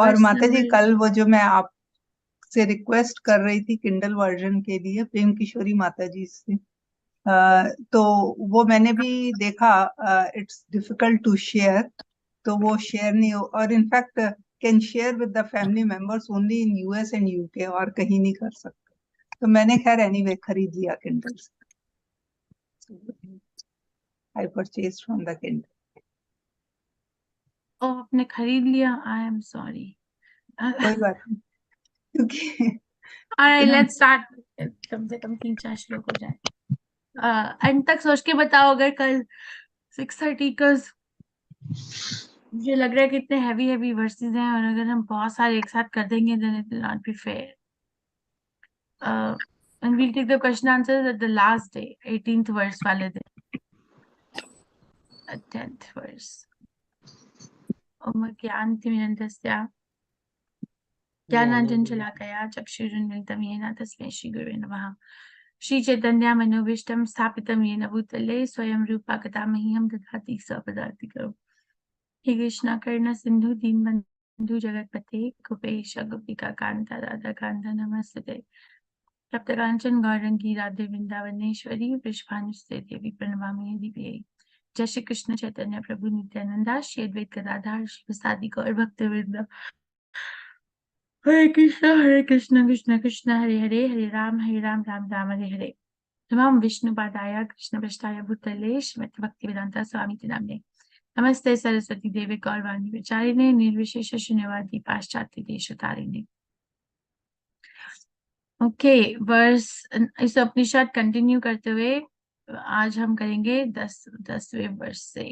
और वर्ष माता जी नंबर कल वो जो मैं आपसे रिक्वेस्ट कर रही थी किंडल वर्जन के लिए प्रेम किशोरी माता जी से, तो वो मैंने भी देखा, इट्स डिफिकल्ट टू शेयर, तो वो शेयर नहीं हो, और in fact can share with the family members only in US and UK, और कहीं नहीं कर सकते। तो मैंने खैर एनीवे खरीद लिया किंडल से, I purchase from the Kindle. ओ आपने खरीद लिया, आई एम सॉरी। कोई बात नहीं, क्योंकि ऑलराइट ना, लेट्स स्टार्ट। कम से कम 3-4 श्लोक हो जाए। एंड तक सोच के बताओ, अगर कल 6:30 का, मुझे लग रहा है कि इतने हैवी हैवी वर्सेस हैं, और अगर हम बहुत सारे एक साथ कर देंगे then it will not be fair. And will take the question answers at the last day, 18th verse वाले दिन, 10th वर्स। ओम ज्ञानतिमिरन्दस्य ज्ञानांजन शलाकया चक्षुरुन्मिलितं येन तस्मै श्रीगुरवे नमः। श्रीचैतन्यमनोभीष्टं स्थापितं येन भूतले स्वयं रूपा कदा मह्यं ददाति स्वपदार्थिकम्। हे कृष्णा करुणा सिंधु दीनबंधु जगतपते गोपेश गोपिका कांता राधा कांता नमस्ते। तप्तकांचन गौरंगी राधे वृंदावनेश्वरी वृषभानुसुते देवी प्रणमामि हरिप्रिये। जय श्री कृष्ण चैतन्य प्रभु नित्यानंदा श्री अद्वैत गदाधर श्रीवासादि गौर भक्तवृंद। हरे कृष्ण कृष्ण कृष्ण हरे हरे, हरे राम राम राम हरे हरे। नमः विष्णुपादाय कृष्णपृष्ठाय भूतले श्रीमद् भक्तिवेदांत स्वामी नाम्ने। नमस्ते सरस्वती देवी गौरवाणी विचारिणे निर्विशेष शून्यवादी पाश्चात्य देशतारिणे। ओके, वर्स इस उपनिषद कंटिन्यू करते हुए आज हम करेंगे 10वें वर्ष से।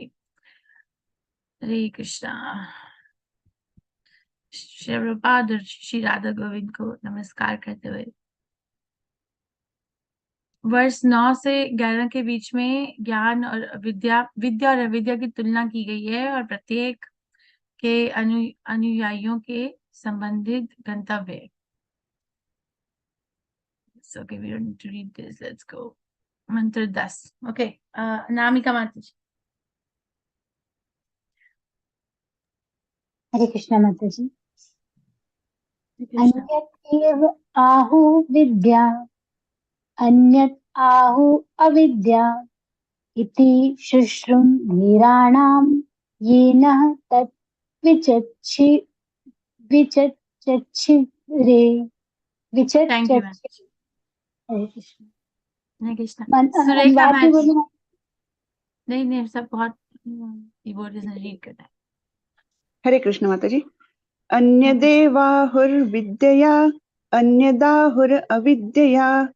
हरे कृष्णा। श्री प्रभुपाद और श्री राधा गोविंद को नमस्कार करते हुए, वर्ष 9 से 11 के बीच में ज्ञान और विद्या और अविद्या की तुलना की गई है, और प्रत्येक के अनुयायियों के संबंधित गंतव्य। So okay, we don't need to read this. Let's go. मंत्र 10। ओके, नामिका माता जी। हरे कृष्णा माता जी। कृष्णा। अन्यत् एव आहु विद्या अन्यत् आहु अविद्या इति शुश्रुम धीराणाम येन तत् विचक्षि विचक्षिरे थैंक यू मैम। विचक्षि। हरे कृष्ण। हरे कृष्णा। सुरेखा अनुवाद भी मैम। बोलूं? नहीं नहीं, सब बहुत कीबोर्ड से रीड करना है। हरे कृष्ण माता जी। अन्यदेवाहुर्विद्यया अन्यदाहुर अविद्यया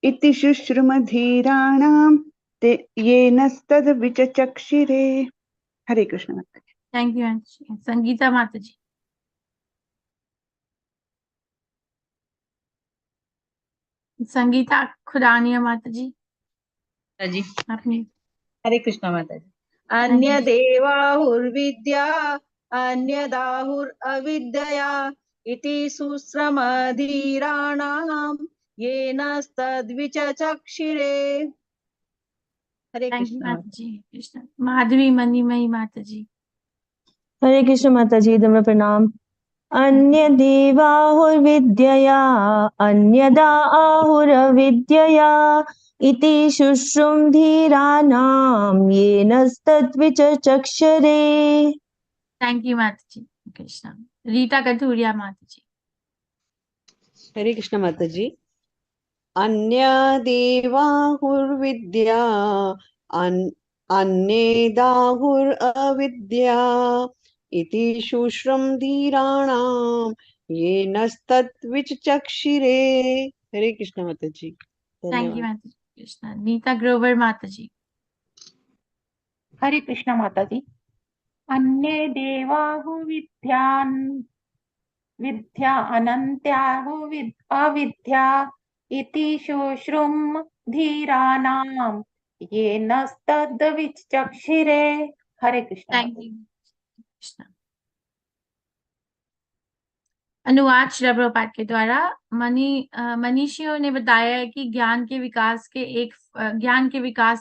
इति शुश्रुमधीराणां ते येनस्तद् विचचक्षिरे। हरे कृष्ण माता जी। Thank you ma'am. संगीता माता जी। संगीता खुरानिया माता जी। जी आपने। हरे कृष्ण माता जी। Thank you. अन्यदेवाहुर्विद्या अन्यदाहुरविद्यया इति सुश्रमधीराणां येनस्तद्विचक्षिरे। हरे थैंक यू कृष्ण माता माता जी। कृष्ण। माधवी मणिमयी माता जी। हरे कृष्ण माता जी, दम्र प्रणाम। अन्य देवाहुर्विद्यया अन्यदा आहुरविद्यया इति शुश्रुम धीरानां येनस्तद्विचक्षरे। थैंक यू माता जी। कृष्ण। रीता कथूरिया माता जी। हरे कृष्ण माता जी। अन्यदेवाहुर्विद्या अन्येदाहुरविद्या इति शुश्रुम धीराणां येनस्तद्विचक्षिरे। हरे कृष्ण माता जी, थैंक यू धन्यवाद। माता जी। कृष्ण। नीता ग्रोवर माता जी। हरे कृष्ण माता जी। अन्ये देवाहु विद्या अनन्त्याहु अविद्या इति शुश्रुम धीराणाम येनस्तद्विचक्षिरे। हरे कृष्ण थैंक माता जी। यू कृष्ण। अनुवाद श्री प्रभुपाद के द्वारा। मनीषियों ने बताया है कि ज्ञान के विकास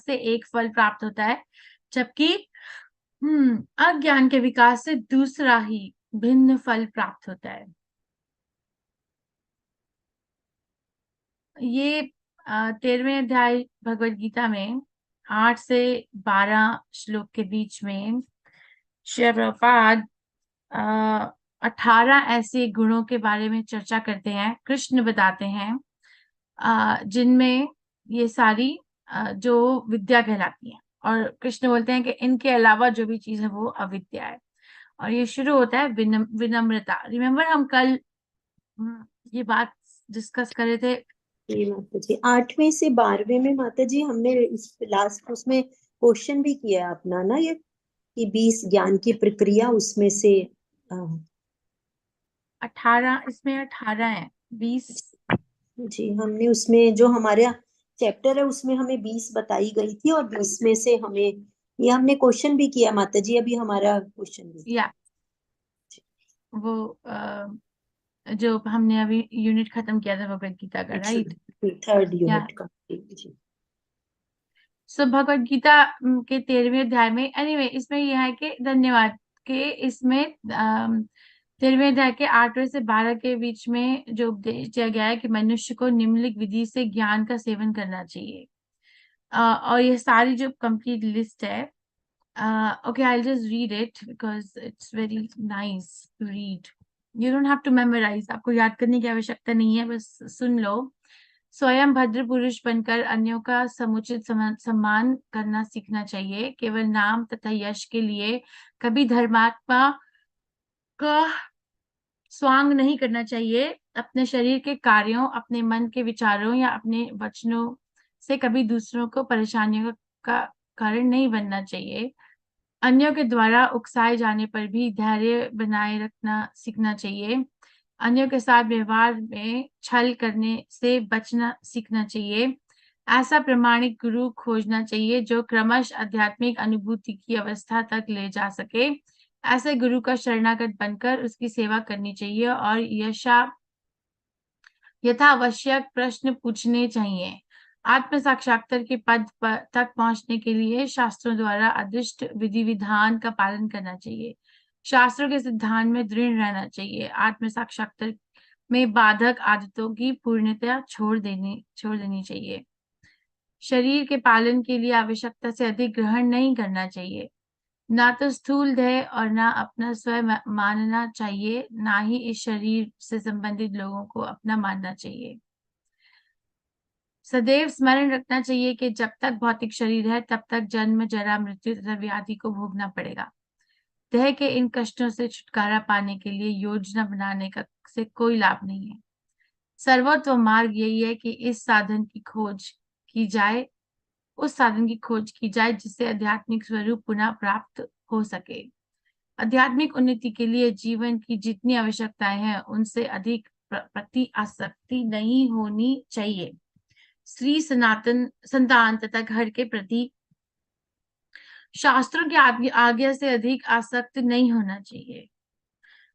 से एक फल प्राप्त होता है, जबकि अज्ञान के विकास से दूसरा ही भिन्न फल प्राप्त होता है। ये 13वें अध्याय भगवत गीता में 8 से 12 श्लोक के बीच में श्री प्रभुपाद 18 ऐसे गुणों के बारे में चर्चा करते हैं, कृष्ण बताते हैं, जिनमें ये सारी जो विद्या कहलाती है, और कृष्ण बोलते हैं कि इनके अलावा जो भी चीज है वो अविद्या है। और ये शुरू होता है विनम्रता। रिमेम्बर हम कल ये बात डिस्कस कर रहे थे। जी माता जी, 8वें से 12वें में माता जी हमने इस लास्ट उसमें क्वेश्चन भी किया है अपना ना, ये कि 20 ज्ञान की प्रक्रिया उसमें से 18, इसमें 18 है, 20 जी हमने उसमें जो हमारा चैप्टर है उसमें हमें 20 बताई गई थी, और 20 में से हमें ये हमने क्वेश्चन भी किया माता जी, अभी हमारा क्वेश्चन भी या वो जो हमने अभी यूनिट खत्म किया था भगवत गीता का, राइट? 3rd यूनिट का। जी सो भगवत गीता के 13वें अध्याय में, एनीवे इसमें यह है कि धन्यवाद के इसमें 13वें अध्याय के 8वें से 12 के बीच में जो उपदेश दिया गया है कि मनुष्य को निम्नलिखित विधि से ज्ञान का सेवन करना चाहिए। और ये सारी जो कंप्लीट लिस्ट है, okay, I'll just read it because it's very nice to read. You don't have to memorize. आपको याद करने की आवश्यकता नहीं है, बस सुन लो। स्वयं भद्र पुरुष बनकर अन्यों का समुचित सम्मान करना सीखना चाहिए। केवल नाम तथा यश के लिए कभी धर्मात्मा का स्वांग नहीं करना चाहिए। अपने शरीर के कार्यों, अपने मन के विचारों या अपने वचनों से कभी दूसरों को परेशानियों का कारण नहीं बनना चाहिए। अन्यों के द्वारा उकसाए जाने पर भी धैर्य बनाए रखना सीखना चाहिए। अन्यों के साथ व्यवहार में छल करने से बचना सीखना चाहिए। ऐसा प्रामाणिक गुरु खोजना चाहिए जो क्रमश आध्यात्मिक अनुभूति की अवस्था तक ले जा सके। ऐसे गुरु का शरणागत बनकर उसकी सेवा करनी चाहिए और यथावश्यक प्रश्न पूछने चाहिए। आत्म साक्षात्कार के पद तक पहुंचने के लिए शास्त्रों द्वारा आदिष्ट विधि विधान का पालन करना चाहिए। शास्त्रों के सिद्धांत में दृढ़ रहना चाहिए। आत्म साक्षात्कार में बाधक आदतों की पूर्णतया छोड़ देनी चाहिए। शरीर के पालन के लिए आवश्यकता से अधिक ग्रहण नहीं करना चाहिए। ना तो स्थूल देह और ना अपना स्वयं मानना चाहिए, ना ही इस शरीर से संबंधित लोगों को अपना मानना चाहिए। सदैव स्मरण रखना चाहिए कि जब तक भौतिक शरीर है तब तक जन्म, जरा, मृत्यु तथा व्याधि को भोगना पड़ेगा। देह के इन कष्टों से छुटकारा पाने के लिए योजना बनाने का से कोई लाभ नहीं है। सर्वोत्तम मार्ग यही है कि उस साधन की खोज की जाए जिससे आध्यात्मिक स्वरूप पुनः प्राप्त हो सके। आध्यात्मिक उन्नति के लिए जीवन की जितनी आवश्यकताएं हैं उनसे अधिक प्रति आसक्ति नहीं होनी चाहिए। स्त्री, संतान तथा घर के प्रति शास्त्रों की आज्ञा से अधिक आसक्त नहीं होना चाहिए।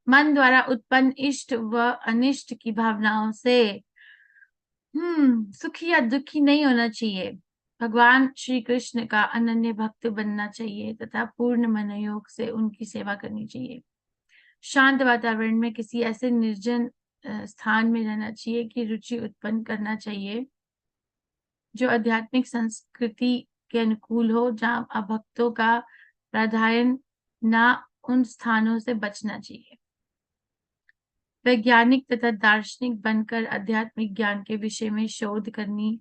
मन द्वारा उत्पन्न इष्ट व अनिष्ट की भावनाओं से सुखी या दुखी नहीं होना चाहिए। भगवान श्री कृष्ण का अनन्य भक्त बनना चाहिए तथा पूर्ण मनोयोग से उनकी सेवा करनी चाहिए। शांत वातावरण में किसी ऐसे निर्जन स्थान में रहना चाहिए कि रुचि उत्पन्न करना चाहिए जो आध्यात्मिक संस्कृति के अनुकूल हो। जहाँ अभक्तों का प्राधान्य ना, उन स्थानों से बचना चाहिए। वैज्ञानिक तथा दार्शनिक बनकर आध्यात्मिक ज्ञान के विषय में शोध करनी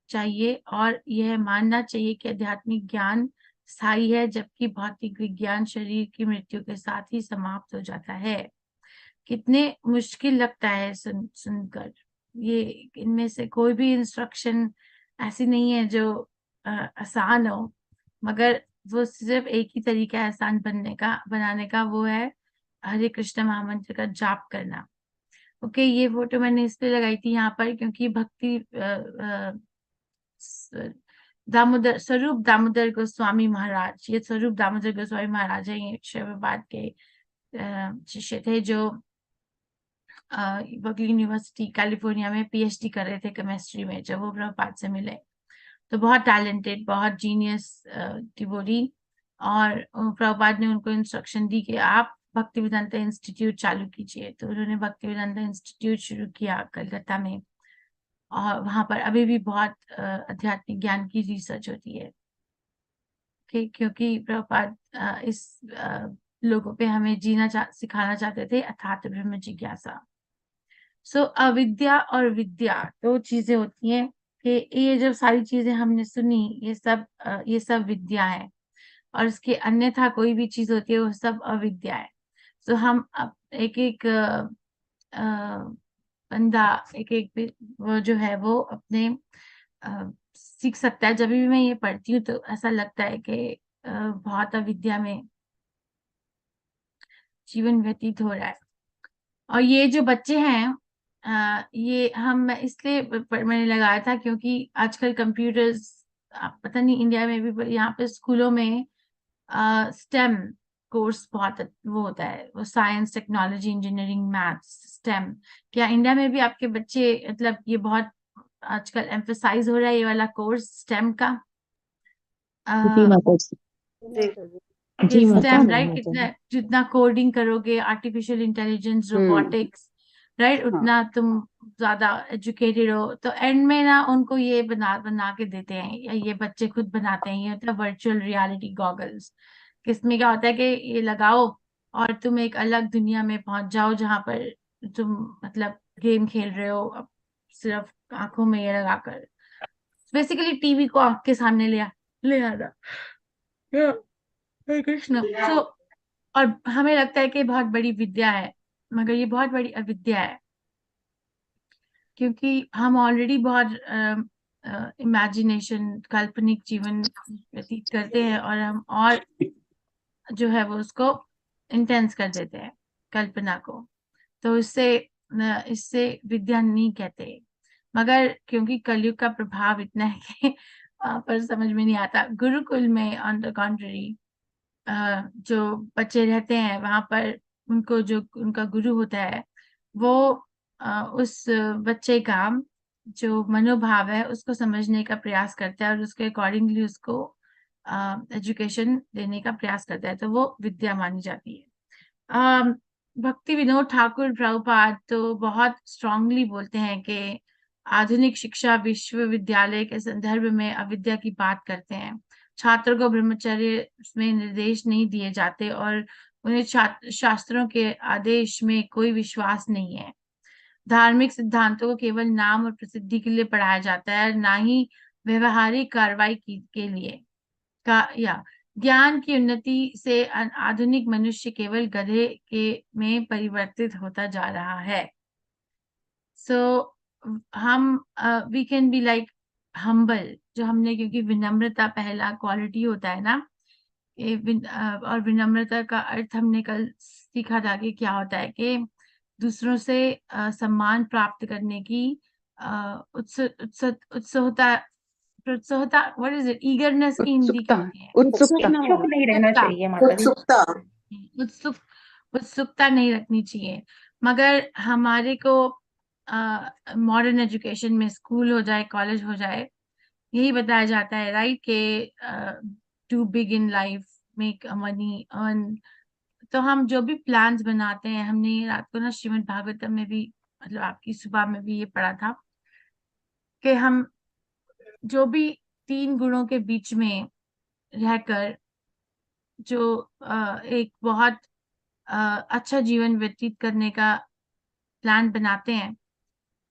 चाहिए और यह मानना चाहिए कि आध्यात्मिक ज्ञान स्थायी है, जबकि भौतिक विज्ञान शरीर की मृत्यु के साथ ही समाप्त हो जाता है। कितने मुश्किल लगता है सुनकर। ये इनमें से कोई भी इंस्ट्रक्शन ऐसी नहीं है जो आसान हो, मगर वो सिर्फ एक ही तरीका है आसान बनाने का, वो है हरे कृष्ण महामंत्र का जाप करना। ओके, ये फोटो मैंने इसलिए लगाई थी यहाँ पर क्योंकि भक्ति स्वरूप दामोदर गोस्वामी महाराज, ये स्वरूप दामोदर गोस्वामी महाराज है, ये प्रभुपाद के शिष्य थे जो बर्कली यूनिवर्सिटी कैलिफोर्निया में पीएचडी कर रहे थे केमिस्ट्री में। जब वो प्रभुपाद से मिले तो बहुत टैलेंटेड, बहुत जीनियस डिवोटी, और प्रभुपाद ने उनको इंस्ट्रक्शन दी कि आप भक्ति वेदांता इंस्टीट्यूट चालू कीजिए। तो उन्होंने भक्ति वेदांता इंस्टीट्यूट शुरू किया कलकत्ता में, और वहां पर अभी भी बहुत आध्यात्मिक ज्ञान की रिसर्च होती है। क्योंकि प्रभुपाद इस लोगों पे हमें सिखाना चाहते थे अर्थात ब्रह्म जिज्ञासा। सो अविद्या और विद्या दो चीजें होती हैं कि ये जब सारी चीजें हमने सुनी, ये सब विद्या है, और इसके अन्यथा कोई भी चीज होती है वो सब अविद्या है। सो हम एक एक बंदा वो जो है वो अपने सीख सकता है। जब भी मैं ये पढ़ती हूँ तो ऐसा लगता है कि बहुत अविद्या में जीवन व्यतीत हो रहा है। और ये जो बच्चे हैं ये मैं इसलिए मैंने लगाया था क्योंकि आजकल कंप्यूटर्स, पता नहीं इंडिया में भी, यहाँ पे स्कूलों में स्टेम कोर्स बहुत वो होता है, वो science, technology, engineering, maths, stem. क्या इंडिया में भी आपके बच्चे, मतलब ये बहुत आजकल एम्फसाइज हो रहा है ये वाला कोर्स स्टेम का? जी माता जी। जी माता स्टेम, जी, राइट? माता कितना जी। जितना कोडिंग करोगे, आर्टिफिशियल इंटेलिजेंस, रोबोटिक्स, राइट, उतना तुम ज्यादा एजुकेटेड हो। तो एंड में ना उनको ये बना के देते हैं, या ये बच्चे खुद बनाते हैं, ये होता है वर्चुअल रियलिटी गॉगल्स। किसमें क्या होता है कि ये लगाओ और तुम एक अलग दुनिया में पहुंच जाओ, जहां पर तुम मतलब गेम खेल रहे हो सिर्फ आंखों में ये लगाकर। बेसिकली टीवी को आंख के सामने ले आना। हरे कृष्ण। सो और हमें लगता है कि बहुत बड़ी विद्या है, मगर ये बहुत बड़ी अविद्या है, क्योंकि हम ऑलरेडी बहुत इमेजिनेशन, काल्पनिक जीवन व्यतीत करते हैं, और हम और जो है वो उसको इंटेंस कर देते हैं कल्पना को। तो इससे विद्या नहीं कहते। मगर क्योंकि कलयुग का प्रभाव इतना है कि वहां पर समझ में नहीं आता। गुरुकुल में ऑन द कॉन्ट्ररी जो बच्चे रहते हैं वहां पर, उनको जो उनका गुरु होता है वो उस बच्चे का जो मनोभाव है उसको समझने का प्रयास करता है, और उसके अकॉर्डिंगली उसको एजुकेशन देने का प्रयास करता है। तो वो विद्या मानी जाती है। भक्ति विनोद ठाकुर प्रभुपाद तो बहुत स्ट्रांगली बोलते हैं कि आधुनिक शिक्षा विश्वविद्यालय के संदर्भ में अविद्या की बात करते हैं। छात्रों को ब्रह्मचर्य में निर्देश नहीं दिए जाते, और उन्हें शास्त्रों के आदेश में कोई विश्वास नहीं है। धार्मिक सिद्धांतों को केवल नाम और प्रसिद्धि के लिए पढ़ाया जाता है, ना ही व्यवहारिक कार्रवाई के लिए या ज्ञान की उन्नति से आधुनिक मनुष्य केवल गधे में परिवर्तित होता जा रहा है। सो हम we can be like humble, जो हमने, क्योंकि विनम्रता पहला क्वालिटी होता है ना, और विनम्रता का अर्थ हमने कल सीखा था कि क्या होता है कि दूसरों से सम्मान प्राप्त करने की उत्सुकता, व्हाट इज इट, ईगरनेस की हिंदी क्या होती है? उत्सुकता इच्छुक नहीं रहना उत्सुकता। चाहिए माता जी। उत्सुकता नहीं रखनी चाहिए। मगर हमारे को मॉडर्न एजुकेशन में, स्कूल हो जाए, कॉलेज हो जाए, यही बताया जाता है, राइट, के do big in life, make money, earn. तो हम जो भी प्लान्स बनाते हैं, हमने रात को ना श्रीमद् भागवतम में भी, मतलब आपकी सुबह में भी ये पढ़ा था कि हम जो भी 3 गुणों के बीच में रहकर जो एक बहुत अच्छा जीवन व्यतीत करने का प्लान बनाते हैं,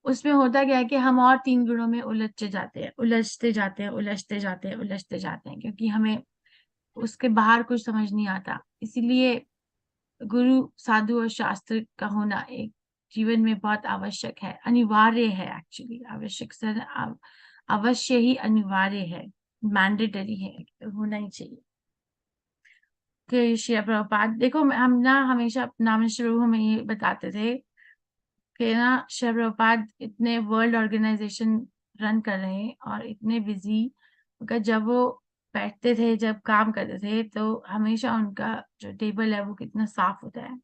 उसमें होता क्या है कि हम और 3 गुणों में उलझते जाते हैं, क्योंकि हमें उसके बाहर कुछ समझ नहीं आता। इसीलिए गुरु, साधु और शास्त्र का होना एक जीवन में बहुत आवश्यक है, अनिवार्य है। एक्चुअली अवश्य ही अनिवार्य है, मैंडेटरी है, होना ही चाहिए। कि श्री प्रभुपाद, देखो हम ना हमेशा नाम शुरू में ये बताते थे कि ना श्री प्रभुपाद इतने वर्ल्ड ऑर्गेनाइजेशन रन कर रहे हैं और इतने बिजी, अगर जब वो बैठते थे, जब काम करते थे, तो हमेशा उनका जो टेबल है वो कितना साफ होता है।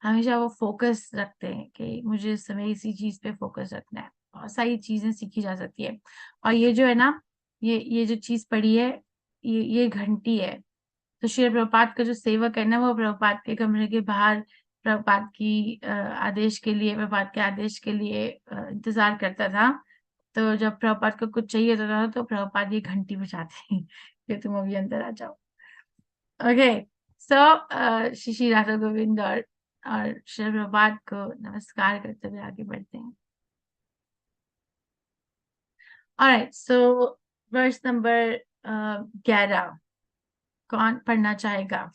हमेशा वो फोकस रखते हैं कि मुझे इस समय इसी चीज पे फोकस रखना है। बहुत सारी चीजें सीखी जा सकती है। और ये जो है ना, ये जो चीज पड़ी है, ये घंटी है, तो श्री प्रभुपाद का जो सेवक है ना, वो प्रभुपाद के कमरे के बाहर प्रभुपाद की आदेश के लिए, प्रभुपाद के आदेश के लिए इंतजार करता था। तो जब प्रभुपाद को कुछ चाहिए होता था तो प्रभुपाद ये घंटी बजाते हैं कि तुम अभी अंदर आ जाओ। ओके, सो श्री राधा गोविंद और श्री प्रभुपाद को नमस्कार करते हुए आगे बढ़ते हैं। ऑलराइट, सो वर्स नंबर 11 कौन पढ़ना चाहेगा?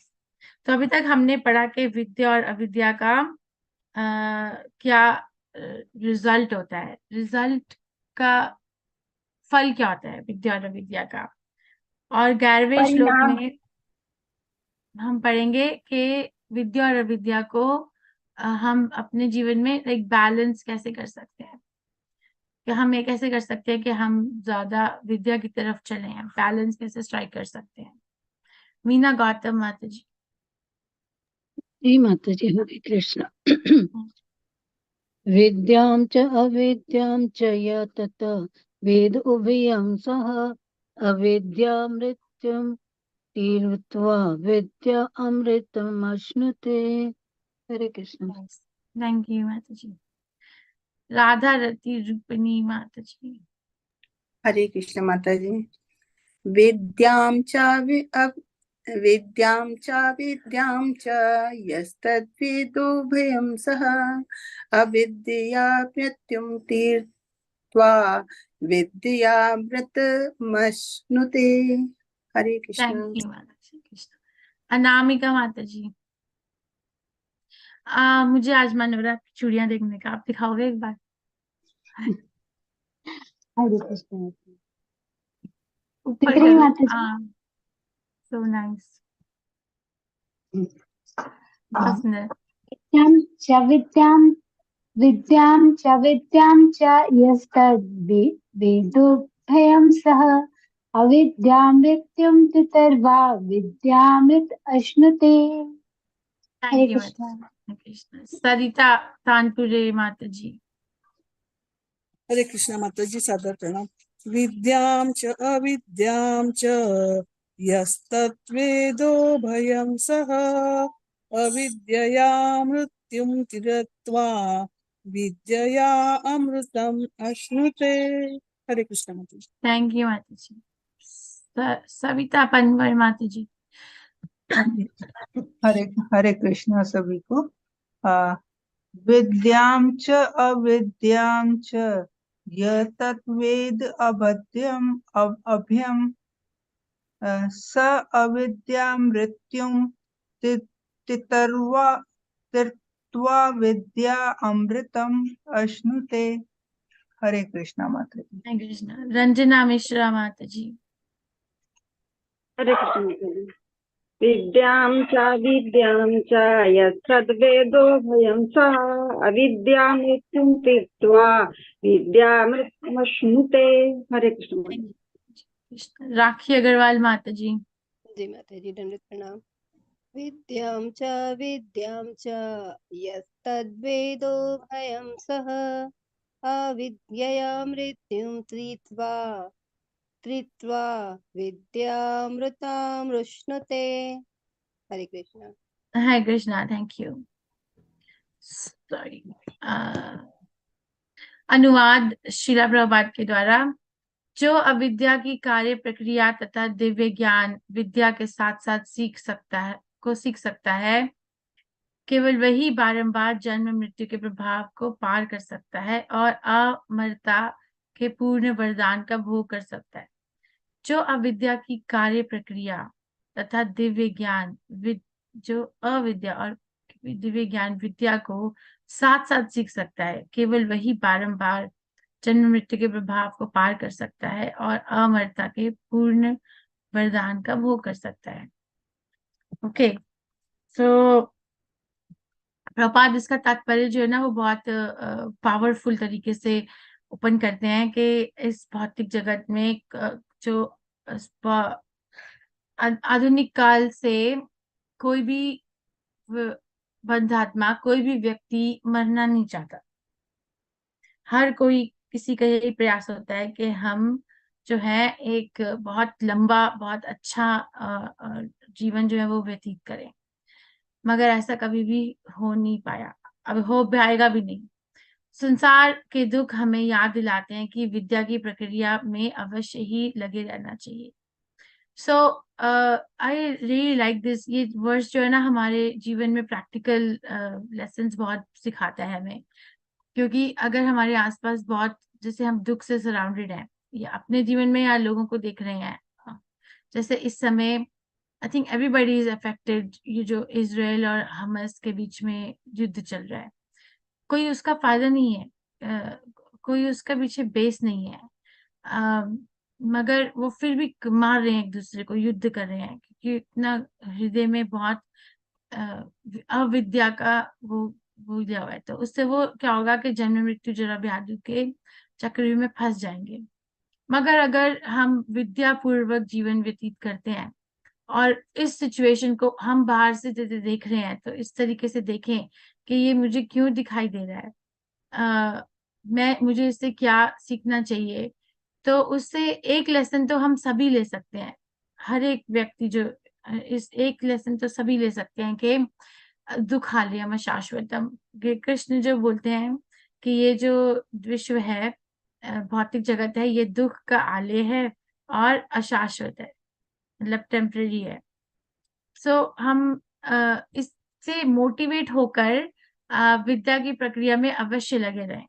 तो अभी तक हमने पढ़ा कि विद्या और अविद्या का क्या रिजल्ट होता है, रिजल्ट का फल क्या होता है विद्या और अविद्या का। और 11वें श्लोक परिणाम। में हम पढ़ेंगे कि विद्या और अविद्या को हम अपने जीवन में एक बैलेंस कैसे कर सकते हैं, कि हम ये कैसे कर सकते हैं कि हम ज्यादा विद्या की तरफ चले हैं, बैलेंस कैसे स्ट्राइक कर सकते हैं। मीना गौतम माता जी। जी माता जी, हरे कृष्ण। विद्यां च अविद्यां च यतत वेद उभयं सह अविद्या मृत्युं तीर्त्वा विद्या अमृतम् अश्नुते। हरे कृष्ण। थैंक यू माता जी। राधा रति रूपिणी माता जी। हरे कृष्ण माता जी। विद्यां विद्यां च यस्तद्वेदोभयं सः अविद्या मृत्युं तीर्त्वा विद्यामृतमश्नुते। हरे कृष्ण। थैंक यू माता जी। कृष्ण। अनामिका माता जी। मुझे आज मन हो रहा है चूड़ियां देखने का, आप दिखाओगे एक बार? हरे कृष्ण। ऊपर दिख रही करो। माता जी? सो नाइस, हाँ। सुंदर। विद्यां च यस्तद्वेदोभयं सः अविद्या मृत्युं तितर्वा विद्यामृत अश्नुते। हरे थैंक यू कृष्ण। माता कृष्ण। सरिता कानपुरे माता जी। हरे कृष्ण माता जी, सादर प्रणाम। विद्यां च अविद्यां च यस्तद्वेदो भयं सः अविद्यया मृत्युं तीर्त्वा विद्यया अमृतम् अश्नुते। हरे कृष्ण माता जी। थैंक यू माता जी। सविता पनवर माता जी। हरे हरे कृष्णा सभी को। विद्यां च अविद्यां च यतद्वेद अभ्यम स अविद्या मृत्युं तीर्त्वा विद्या अमृतम अश्नुते। हरे कृष्णा माता जी। हरे कृष्ण। रंजना मिश्रा माता जी। हरे कृष्ण माता जी। विद्यां च यस्तद्वेदो भयं सः अविद्या मृत्युं तीर्त्वा विद्यामृतमश्नुते। हरे कृष्ण माता जी। राखी अग्रवाल माता जी। जी माता जी, दंडवत प्रणाम। विद्यां च यस्तद्वेदो भयं सः अविद्यया मृत्युं तीर्त्वा विद्यामृतामृष्णुते। हरे कृष्ण। हरे कृष्णा, थैंक यू। सॉरी। अनुवाद शीला प्रभुपाद के द्वारा। जो अविद्या की कार्य प्रक्रिया तथा दिव्य ज्ञान विद्या के साथ साथ सीख सकता है, केवल वही बारंबार जन्म मृत्यु के प्रभाव को पार कर सकता है और अमरता के पूर्ण वरदान का भोग कर सकता है। जो अविद्या की कार्य प्रक्रिया तथा दिव्य ज्ञान जो अविद्या और दिव्य ज्ञान विद्या को साथ साथ सीख सकता है, केवल वही बारंबार जन्म मृत्यु के प्रभाव को पार कर सकता है और अमरता के पूर्ण वरदान का भोग कर सकता है। ओके, सो प्रभुपाद इसका तात्पर्य जो है ना वो बहुत पावरफुल तरीके से ओपन करते हैं कि इस भौतिक जगत में जो आधुनिक काल से कोई भी बंधात्मा, कोई भी व्यक्ति मरना नहीं चाहता। हर कोई, किसी का यही प्रयास होता है कि हम जो है एक बहुत लंबा, बहुत अच्छा जीवन जो है वो व्यतीत करें, मगर ऐसा कभी भी हो नहीं पाया, अब हो पाएगा भी नहीं। संसार के दुख हमें याद दिलाते हैं कि विद्या की प्रक्रिया में अवश्य ही लगे रहना चाहिए। सो आई रियली लाइक दिस। ये वर्स जो है ना हमारे जीवन में प्रैक्टिकल लेसन्स बहुत सिखाता है हमें, क्योंकि अगर हमारे आसपास बहुत, जैसे हम दुख से सराउंडेड हैं या अपने जीवन में या लोगों को देख रहे हैं, जैसे इस समय आई थिंक एवरीबडी इज अफेक्टेड, ये जो इजराइल और हमास के बीच में युद्ध चल रहा है, कोई उसका फायदा नहीं है, कोई उसका पीछे बेस नहीं है, मगर वो फिर भी मार रहे हैं एक दूसरे को, युद्ध कर रहे हैं, क्योंकि इतना हृदय में बहुत अविद्या का वो दिया हुआ है। तो उससे वो क्या होगा कि जन्म मृत्यु जरा व्याधि के चक्रव्यूह में फंस जाएंगे। मगर अगर हम विद्या पूर्वक जीवन व्यतीत करते हैं और इस सिचुएशन को हम बाहर से देख रहे हैं, तो इस तरीके से देखें कि ये मुझे क्यों दिखाई दे रहा है, मुझे इससे क्या सीखना चाहिए, तो उससे एक लेसन तो हम सभी ले सकते हैं। हर एक व्यक्ति जो इस एक लेसन तो सभी ले सकते हैं कि दुखालयम शाश्वतम, कृष्ण जो बोलते हैं कि ये जो विश्व है, भौतिक जगत है, ये दुख का आलय है और अशाश्वत है, मतलब टेम्पररी है। सो हम इससे मोटिवेट होकर विद्या की प्रक्रिया में अवश्य लगे रहें।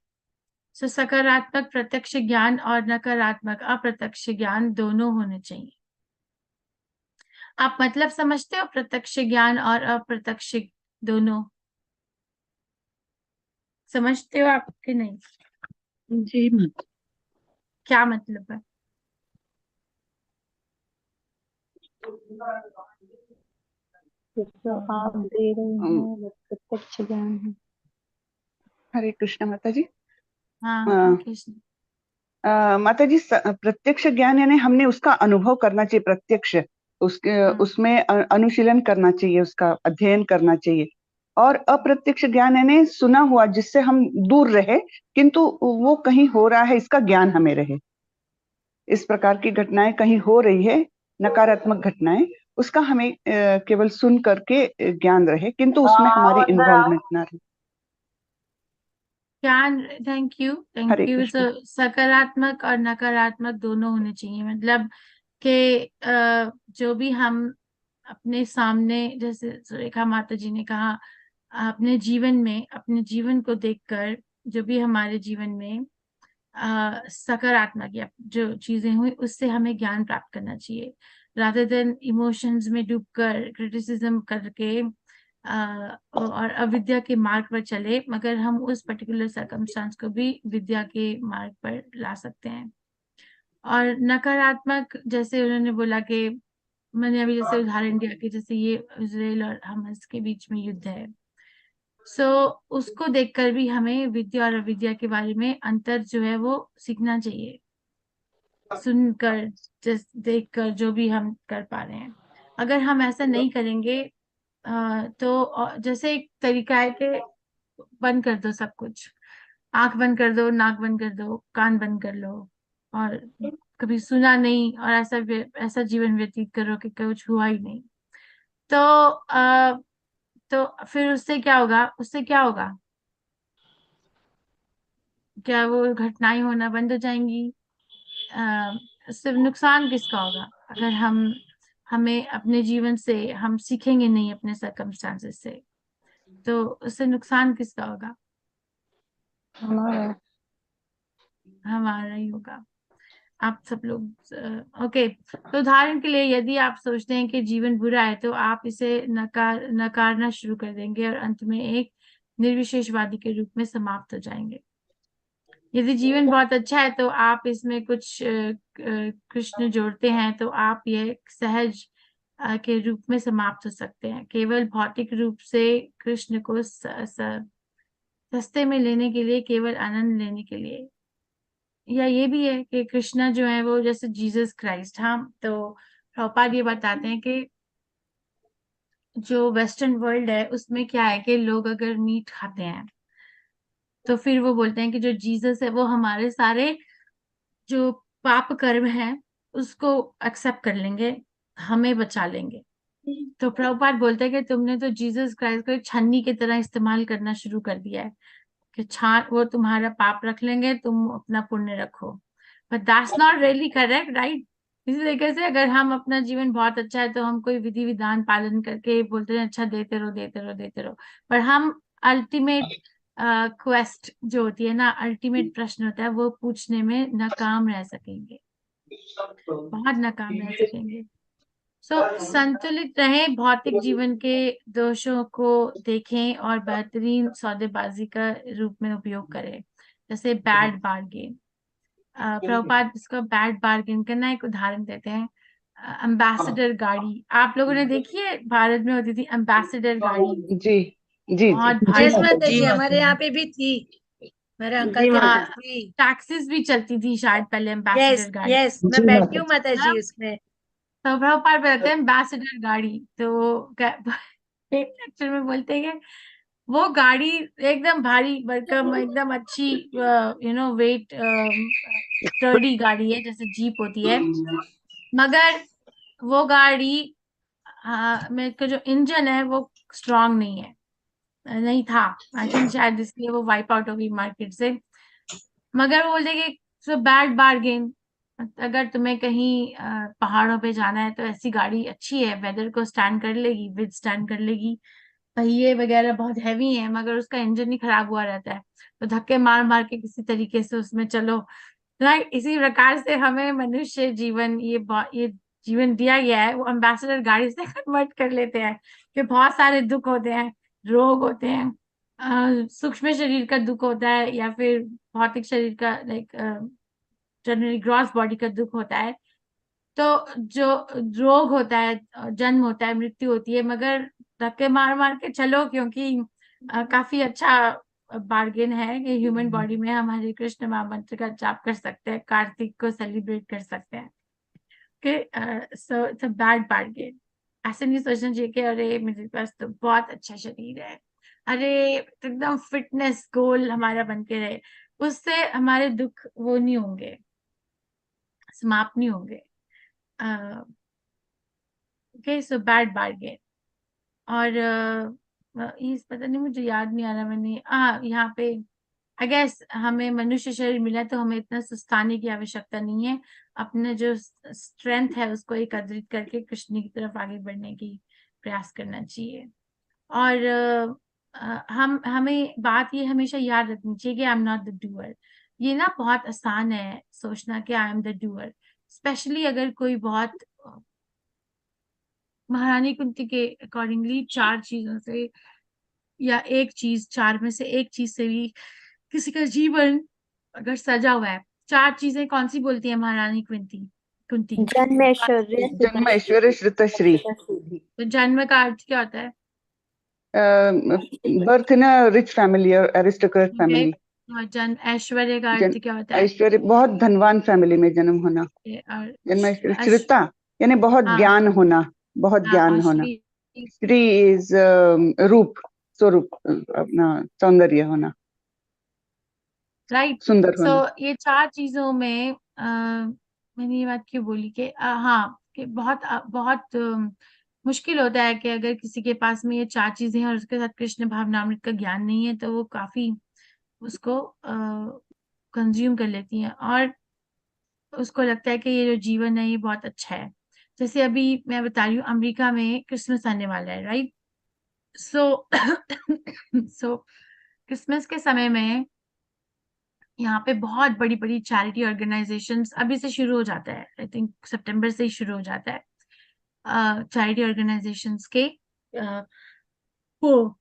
सो सकारात्मक प्रत्यक्ष ज्ञान और नकारात्मक अप्रत्यक्ष ज्ञान दोनों होने चाहिए। आप मतलब समझते हो प्रत्यक्ष ज्ञान और अप्रत्यक्ष दोनों? समझते हो आप कि नहीं? जी माता। क्या मतलब है? जो आप दे रहे हैं वो प्रत्यक्ष ज्ञान है। हरे कृष्ण माता जी। हाँ कृष्ण। माता जी, प्रत्यक्ष ज्ञान यानी हमने उसका अनुभव करना चाहिए, प्रत्यक्ष उसके उसमें अनुशीलन करना चाहिए, उसका अध्ययन करना चाहिए। और अप्रत्यक्ष ज्ञान यानी सुना हुआ, जिससे हम दूर रहे किंतु वो कहीं हो रहा है इसका ज्ञान हमें रहे। इस प्रकार की घटनाएं कहीं हो रही है, नकारात्मक घटनाएं, उसका हमें केवल सुन करके ज्ञान रहे किंतु उसमें हमारी इन्वॉल्वमेंट ना रहे। ज्ञान, thank you Hare thank you. Krishna. सकारात्मक और नकारात्मक दोनों होने चाहिए, मतलब कि जो भी हम अपने सामने, जैसे सुरेखा माता जी ने कहा, अपने जीवन में, अपने जीवन को देखकर जो भी हमारे जीवन में सकारात्मक या जो चीजें हुई उससे हमें ज्ञान प्राप्त करना चाहिए, रादर देन इमोशंस में डूबकर क्रिटिसिज्म करके और अविद्या के मार्ग पर चले, मगर हम उस पर्टिकुलर सर्कमस्टांस को भी विद्या के मार्ग पर ला सकते हैं। और नकारात्मक, जैसे उन्होंने बोला कि मैंने अभी जैसे उदाहरण दिया कि जैसे ये इजराइल और हमास के बीच में युद्ध है, सो उसको देखकर भी हमें विद्या और अविद्या के बारे में अंतर जो है वो सीखना चाहिए, सुनकर, देखकर, जो भी हम कर पा रहे हैं। अगर हम ऐसा नहीं करेंगे तो जैसे एक तरीका है कि बंद कर दो सब कुछ, आंख बंद कर दो, नाक बंद कर दो, कान बंद कर लो, और कभी सुना नहीं, और ऐसा जीवन व्यतीत करो कि कुछ हुआ ही नहीं। तो फिर उससे क्या होगा? क्या वो घटनाएं होना बंद हो जाएंगी? उससे नुकसान किसका होगा? अगर हमें अपने जीवन से हम सीखेंगे नहीं, अपने सर्कमस्टांसेस से, तो उससे नुकसान किसका होगा? हमारा ही होगा। आप सब लोग ओके। तो उदाहरण के लिए, यदि आप सोचते हैं कि जीवन बुरा है, तो आप इसे नकारना शुरू कर देंगे और अंत में एक निर्विशेषवादी के रूप में समाप्त हो जाएंगे। यदि जीवन बहुत अच्छा है तो आप इसमें कुछ कृष्ण जोड़ते हैं, तो आप ये सहज के रूप में समाप्त हो सकते हैं, केवल भौतिक रूप से कृष्ण को सस्ते में लेने के लिए, केवल आनंद लेने के लिए। या ये भी है कि कृष्णा जो है वो जैसे जीसस क्राइस्ट। हाँ, तो प्रभुपाद ये बताते हैं कि जो वेस्टर्न वर्ल्ड है उसमें क्या है कि लोग अगर मीट खाते हैं तो फिर वो बोलते हैं कि जो जीसस है वो हमारे सारे जो पाप कर्म है उसको एक्सेप्ट कर लेंगे, हमें बचा लेंगे। तो प्रभुपाद बोलते हैं कि तुमने तो जीसस क्राइस्ट को एक छन्नी की तरह इस्तेमाल करना शुरू कर दिया है कि छान वो तुम्हारा पाप रख लेंगे, तुम अपना पुण्य रखो। But that's not really correct, right? इसी तरीके से अगर हम अपना जीवन बहुत अच्छा है तो हम कोई विधि विधान पालन करके बोलते हैं अच्छा देते रहो देते रहो देते रहो, पर हम अल्टीमेट क्वेस्ट जो होती है ना, अल्टीमेट प्रश्न होता है, वो पूछने में नाकाम रह सकेंगे, बहुत नाकाम रह सकेंगे। संतुलित रहें, भौतिक जीवन के दोषों को देखें और बेहतरीन सौदेबाजी का रूप में उपयोग करें, जैसे बैड बार्गेन। प्रभुपाद इसको बैड बार्गेन करना एक उदाहरण देते हैं। एम्बेसडर गाड़ी आप लोगों ने देखी है, भारत में होती थी एम्बेसडर गाड़ी, जी जी बहुत जी भारी यस माता जी, होती हमारे यहाँ पे भी थी, मेरे अंकल जी के माता पास थी। टैक्सीज भी चलती थी शायद पहले यस एम्बेसडर गाड़ी। यस, मैं बैठी हूँ माता जी उसमें। तो प्रभुपाद बताते हैं एम्बेसडर गाड़ी, तो एक लेक्चर में बोलते हैं वो गाड़ी एकदम भारी भरकम एकदम अच्छी वेट स्टर्डी गाड़ी है, जैसे जीप होती है, मगर वो गाड़ी में का जो इंजन है वो स्ट्रांग नहीं है, नहीं था। आई थिंक शायद इसलिए वो वाइप आउट हो गई मार्केट से। मगर वो बोलते कि बैड बार्गेन, अगर तुम्हें कहीं पहाड़ों पे जाना है तो ऐसी गाड़ी अच्छी है, वेदर को स्टैंड कर लेगी, विद स्टैंड कर लेगी, पहिए वगैरह बहुत हैवी है, मगर उसका इंजन ही खराब हुआ रहता है, तो धक्के मार मार के किसी तरीके से उसमें चलो, राइट? इसी प्रकार से हमें मनुष्य जीवन ये जीवन दिया गया है, वो एम्बेसडर गाड़ी से कन्वर्ट कर लेते हैं कि बहुत सारे दुख होते हैं, रोग होते हैं, सूक्ष्म शरीर का दुख होता है या फिर भौतिक शरीर का, लाइक जनरली ग्रॉस बॉडी का दुख होता है। तो जो रोग होता है, जन्म होता है, मृत्यु होती है, मगर धक्के मार मार के चलो, क्योंकि काफी अच्छा बार्गेन है कि ह्यूमन बॉडी में हम हरे कृष्ण महामंत्र का जाप कर सकते हैं, कार्तिक को सेलिब्रेट कर सकते हैं। So it's a bad bargain. ऐसे नहीं सोचना चाहिए कि अरे मेरे पास तो बहुत अच्छा शरीर है, अरे एकदम फिटनेस गोल हमारा बन के रहे, उससे हमारे दुख वो नहीं होंगे, समाप्त नहीं होंगे। Okay, so bad bargain. और ये पता नहीं, मुझे याद नहीं आ रहा, मैंने यहाँ पे आई गेस हमें मनुष्य शरीर मिला है तो हमें इतना सुस्ताने की आवश्यकता नहीं है, अपने जो स्ट्रेंथ है उसको एकत्रित करके कृष्ण की तरफ आगे बढ़ने की प्रयास करना चाहिए। और हमें बात ये हमेशा याद रखनी चाहिए कि I am not the doer. ये ना बहुत आसान है सोचना कि I am the doer, specially अगर कोई बहुत महारानी कुंती के अकॉर्डिंगली 4 चीजों से या एक चीज, 4 में से एक चीज से भी किसी का जीवन अगर सजा हुआ है, 4 चीजें कौन सी बोलती है महारानी कुंती? जन्म ऐश्वर्य जन्म ऐश्वर्य श्रुतश्री, तो जन्म का अर्थ क्या होता है? Birth in a rich family और एरिस्टोक्रेट फैमिली। और जन्म ऐश्वर्य का अर्थ क्या होता है? ऐश्वर्य बहुत धनवान फैमिली में जन्म होना। और जन्म ऐश्वर्य श्रुता यानी बहुत ज्ञान होना, बहुत ज्ञान होना। श्री इज रूप, स्वरूप, अपना सौंदर्य होना, राइट। सुंदर होना। ये 4 चीजों में मैंने ये बात क्यों बोली कि हाँ, कि बहुत मुश्किल होता है कि अगर किसी के पास में ये 4 चीजें हैं और उसके साथ कृष्ण भावनामृत का ज्ञान नहीं है, तो वो काफी उसको कंज्यूम कर लेती हैं और उसको लगता है कि ये जो जीवन है ये बहुत अच्छा है। जैसे अभी मैं बता रही हूँ, अमेरिका में क्रिसमस आने वाला है, राइट? सो क्रिसमस के समय में यहाँ पे बहुत बड़ी बड़ी चैरिटी ऑर्गेनाइजेशंस अभी से शुरू हो जाता है, आई थिंक सितंबर से ही शुरू हो जाता है, चैरिटी ऑर्गेनाइजेशंस के वो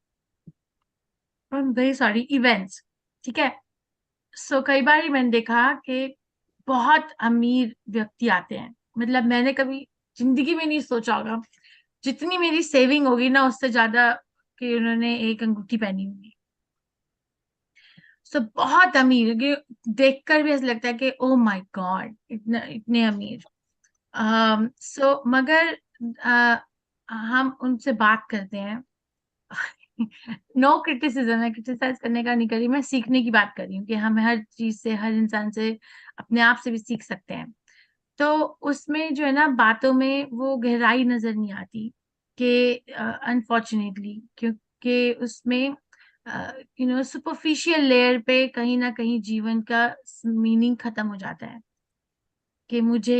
वेरी सॉरी इवेंट्स, ठीक है? सो कई बार ही मैंने देखा कि बहुत अमीर व्यक्ति आते हैं, मतलब मैंने कभी जिंदगी में नहीं सोचा होगा, जितनी मेरी सेविंग होगी ना उससे ज्यादा कि उन्होंने एक अंगूठी पहनी होगी। सो बहुत अमीर, देखकर भी ऐसा लगता है कि ओ माय गॉड, इतने अमीर। मगर हम उनसे बात करते हैं नो क्रिटिसिज्म, मैं क्रिटिसाइज करने का नहीं कर रही, मैं सीखने की बात कर रही हूँ कि हम हर चीज से, हर इंसान से, अपने आप से भी सीख सकते हैं। तो उसमें जो है ना, बातों में वो गहराई नजर नहीं आती कि अनफॉर्चुनेटली, क्योंकि उसमें सुपरफिशियल लेयर पे कहीं ना कहीं जीवन का मीनिंग खत्म हो जाता है कि मुझे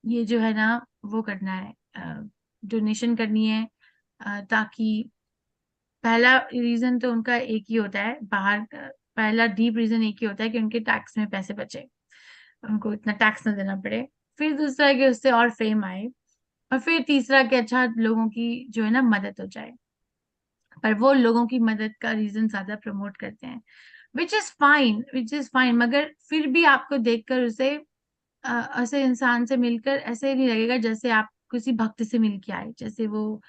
ये जो है ना वो करना है, डोनेशन करनी है, ताकि पहला रीजन तो उनका एक ही होता है, बाहर पहला डीप रीजन एक ही होता है कि उनके टैक्स में पैसे बचे, उनको इतना टैक्स ना देना पड़े। फिर दूसरा है कि उससे और फेम आए, और फिर तीसरा कि अच्छा लोगों की जो है ना मदद हो जाए। पर वो लोगों की मदद का रीजन ज्यादा प्रमोट करते हैं, विच इज फाइन, मगर फिर भी आपको देखकर उसे ऐसे इंसान से मिलकर ऐसे नहीं लगेगा जैसे आप किसी भक्त से मिल के आए, जैसे वो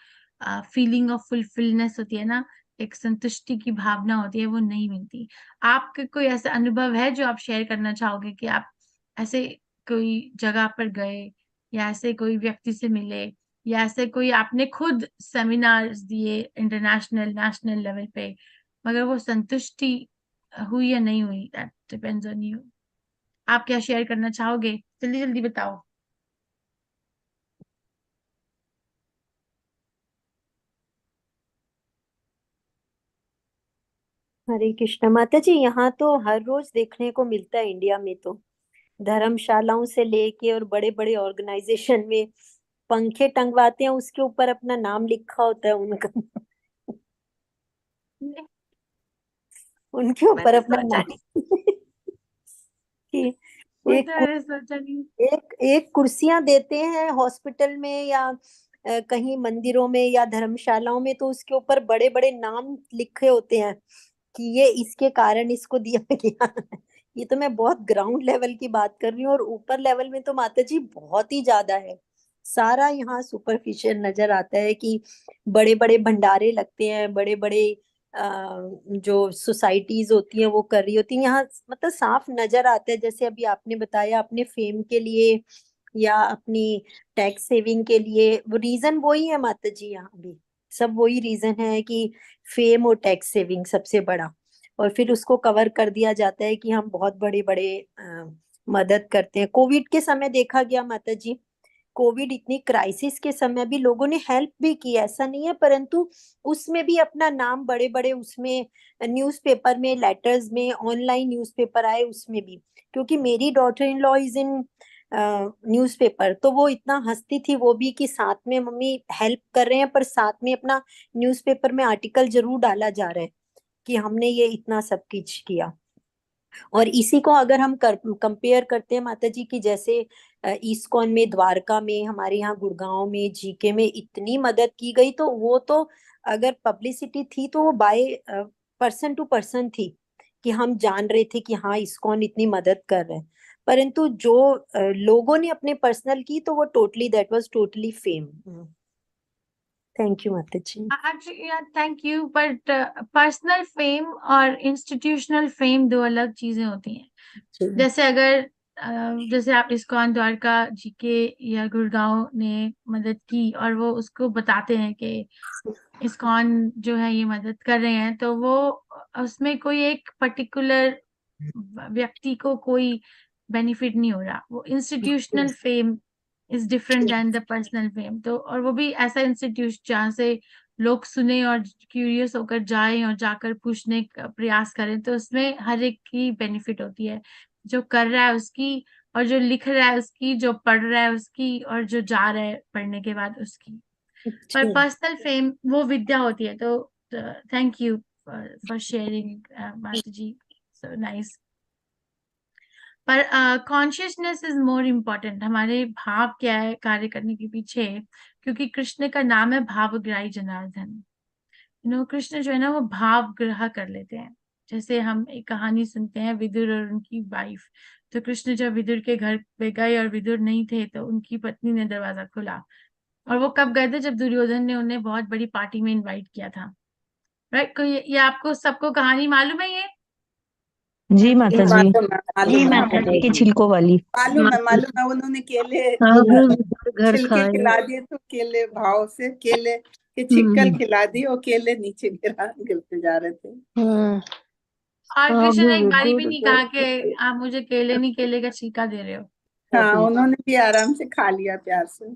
फीलिंग ऑफ फुलफिलनेस होती है ना, एक संतुष्टि की भावना होती है, वो नहीं मिलती। आपके कोई ऐसा अनुभव है जो आप शेयर करना चाहोगे कि आप ऐसे कोई जगह पर गए, या ऐसे कोई व्यक्ति से मिले, या ऐसे कोई आपने खुद सेमिनार्स दिए इंटरनेशनल नेशनल लेवल पे, मगर वो संतुष्टि हुई या नहीं हुई, दैट डिपेंड्स ऑन यू। आप क्या शेयर करना चाहोगे? जल्दी जल्दी बताओ। हरे कृष्णा माता जी, यहाँ तो हर रोज देखने को मिलता है इंडिया में तो, धर्मशालाओं से लेके और बड़े बड़े ऑर्गेनाइजेशन में पंखे टंगवाते हैं, उसके ऊपर अपना नाम लिखा होता है उनका। उनके ऊपर मैंने अपना सोचा नाम कि नहीं, एक मैंने सोचा नहीं। एक कुर्सियां देते हैं हॉस्पिटल में या कहीं मंदिरों में या धर्मशालाओं में, तो उसके ऊपर बड़े बड़े नाम लिखे होते हैं कि ये इसके कारण इसको दिया गया। ये तो मैं बहुत ग्राउंड लेवल की बात कर रही हूँ, और ऊपर लेवल में तो माता जी बहुत ही ज्यादा है। सारा यहाँ सुपरफिशियल नजर आता है कि बड़े बड़े भंडारे लगते हैं, बड़े बड़े जो सोसाइटीज होती हैं वो कर रही होती हैं, यहाँ मतलब साफ नजर आता है। जैसे अभी आपने बताया अपने फेम के लिए या अपनी टैक्स सेविंग के लिए, वो रीजन वही है माता जी, यहाँ भी सब वही रीजन है कि फेम और टैक्स सेविंग सबसे बड़ा, और फिर उसको कवर कर दिया जाता है कि हम बहुत बड़े बड़े मदद करते हैं। कोविड के समय देखा गया माता जी, कोविड इतनी क्राइसिस के समय भी लोगों ने हेल्प भी की, ऐसा नहीं है, परंतु उसमें भी अपना नाम बड़े बड़े उसमें न्यूज़पेपर में, लेटर्स में, ऑनलाइन न्यूज़पेपर आए उसमें भी, क्योंकि मेरी daughter in law is in newspaper, तो वो इतना हंसती थी वो भी कि साथ में मम्मी हेल्प कर रहे हैं पर साथ में अपना न्यूज़पेपर में आर्टिकल जरूर डाला जा रहा है कि हमने ये इतना सब कुछ किया। और इसी को अगर हम कंपेयर करते हैं माता जी की, जैसे इस्कॉन में, द्वारका में, हमारे यहाँ गुड़गांव में, जीके में इतनी मदद की गई, तो वो तो अगर पब्लिसिटी थी तो वो बाय पर्सन टू पर्सन थी कि हम जान रहे थे कि हाँ इस्कॉन इतनी मदद कर रहे हैं, परंतु जो लोगों ने अपने पर्सनल की तो वो totally that was totally fame. Thank you माता जी। Actually thank you, but personal fame और इंस्टीट्यूशनल फेम दो अलग चीजें होती हैं। जैसे अगर जैसे आप इस्कॉन द्वारका जीके या गुड़गांव ने मदद की और वो उसको बताते हैं कि इस्कॉन जो है ये मदद कर रहे हैं, तो वो उसमें कोई एक पर्टिकुलर व्यक्ति को कोई बेनिफिट नहीं हो रहा। वो institutional fame is different than the personal fame. तो और वो भी ऐसा इंस्टीट्यूट जहाँ से लोग सुने और क्यूरियस होकर जाएं और जाकर पूछने का प्रयास करें, तो उसमें हर एक की बेनिफिट होती है, जो कर रहा है उसकी, और जो लिख रहा है उसकी, जो पढ़ रहा है उसकी, और जो जा रहा है पढ़ने के बाद उसकी। पर पर्सनल फेम वो विद्या होती है। तो थैंक यू फॉर शेयरिंग माता जी, सो नाइस। पर कॉन्शियसनेस इज मोर इम्पोर्टेंट, हमारे भाव क्या है कार्य करने के पीछे, क्योंकि कृष्ण का नाम है भावग्राही जनार्दन। कृष्ण जो है ना वो भाव ग्रह कर लेते हैं। जैसे हम एक कहानी सुनते हैं विदुर और उनकी वाइफ। तो कृष्ण जब विदुर के घर पे गए और विदुर नहीं थे, तो उनकी पत्नी ने दरवाजा खोला, और वो कब गए थे? जब दुर्योधन ने उन्हें बहुत बड़ी पार्टी में इनवाइट किया था। राइट? कोई ये आपको सबको कहानी मालूम है? ये जी माता जी, मालूम है माता जी के छिलकों वाली। मालूम है उन्होंने केले हाँ, वो घर छिलके खाए। खिला दिए तो केले भाव से केले कि छिक्कल खिला दी और केले नीचे गिरते जा रहे थे। और हाँ, कृष्ण ने एक बारी भी गुड़ नहीं कहा कि आप मुझे केले नहीं, केले का छिलका दे रहे हो। हाँ, उन्होंने भी आराम से खा लिया प्यार से।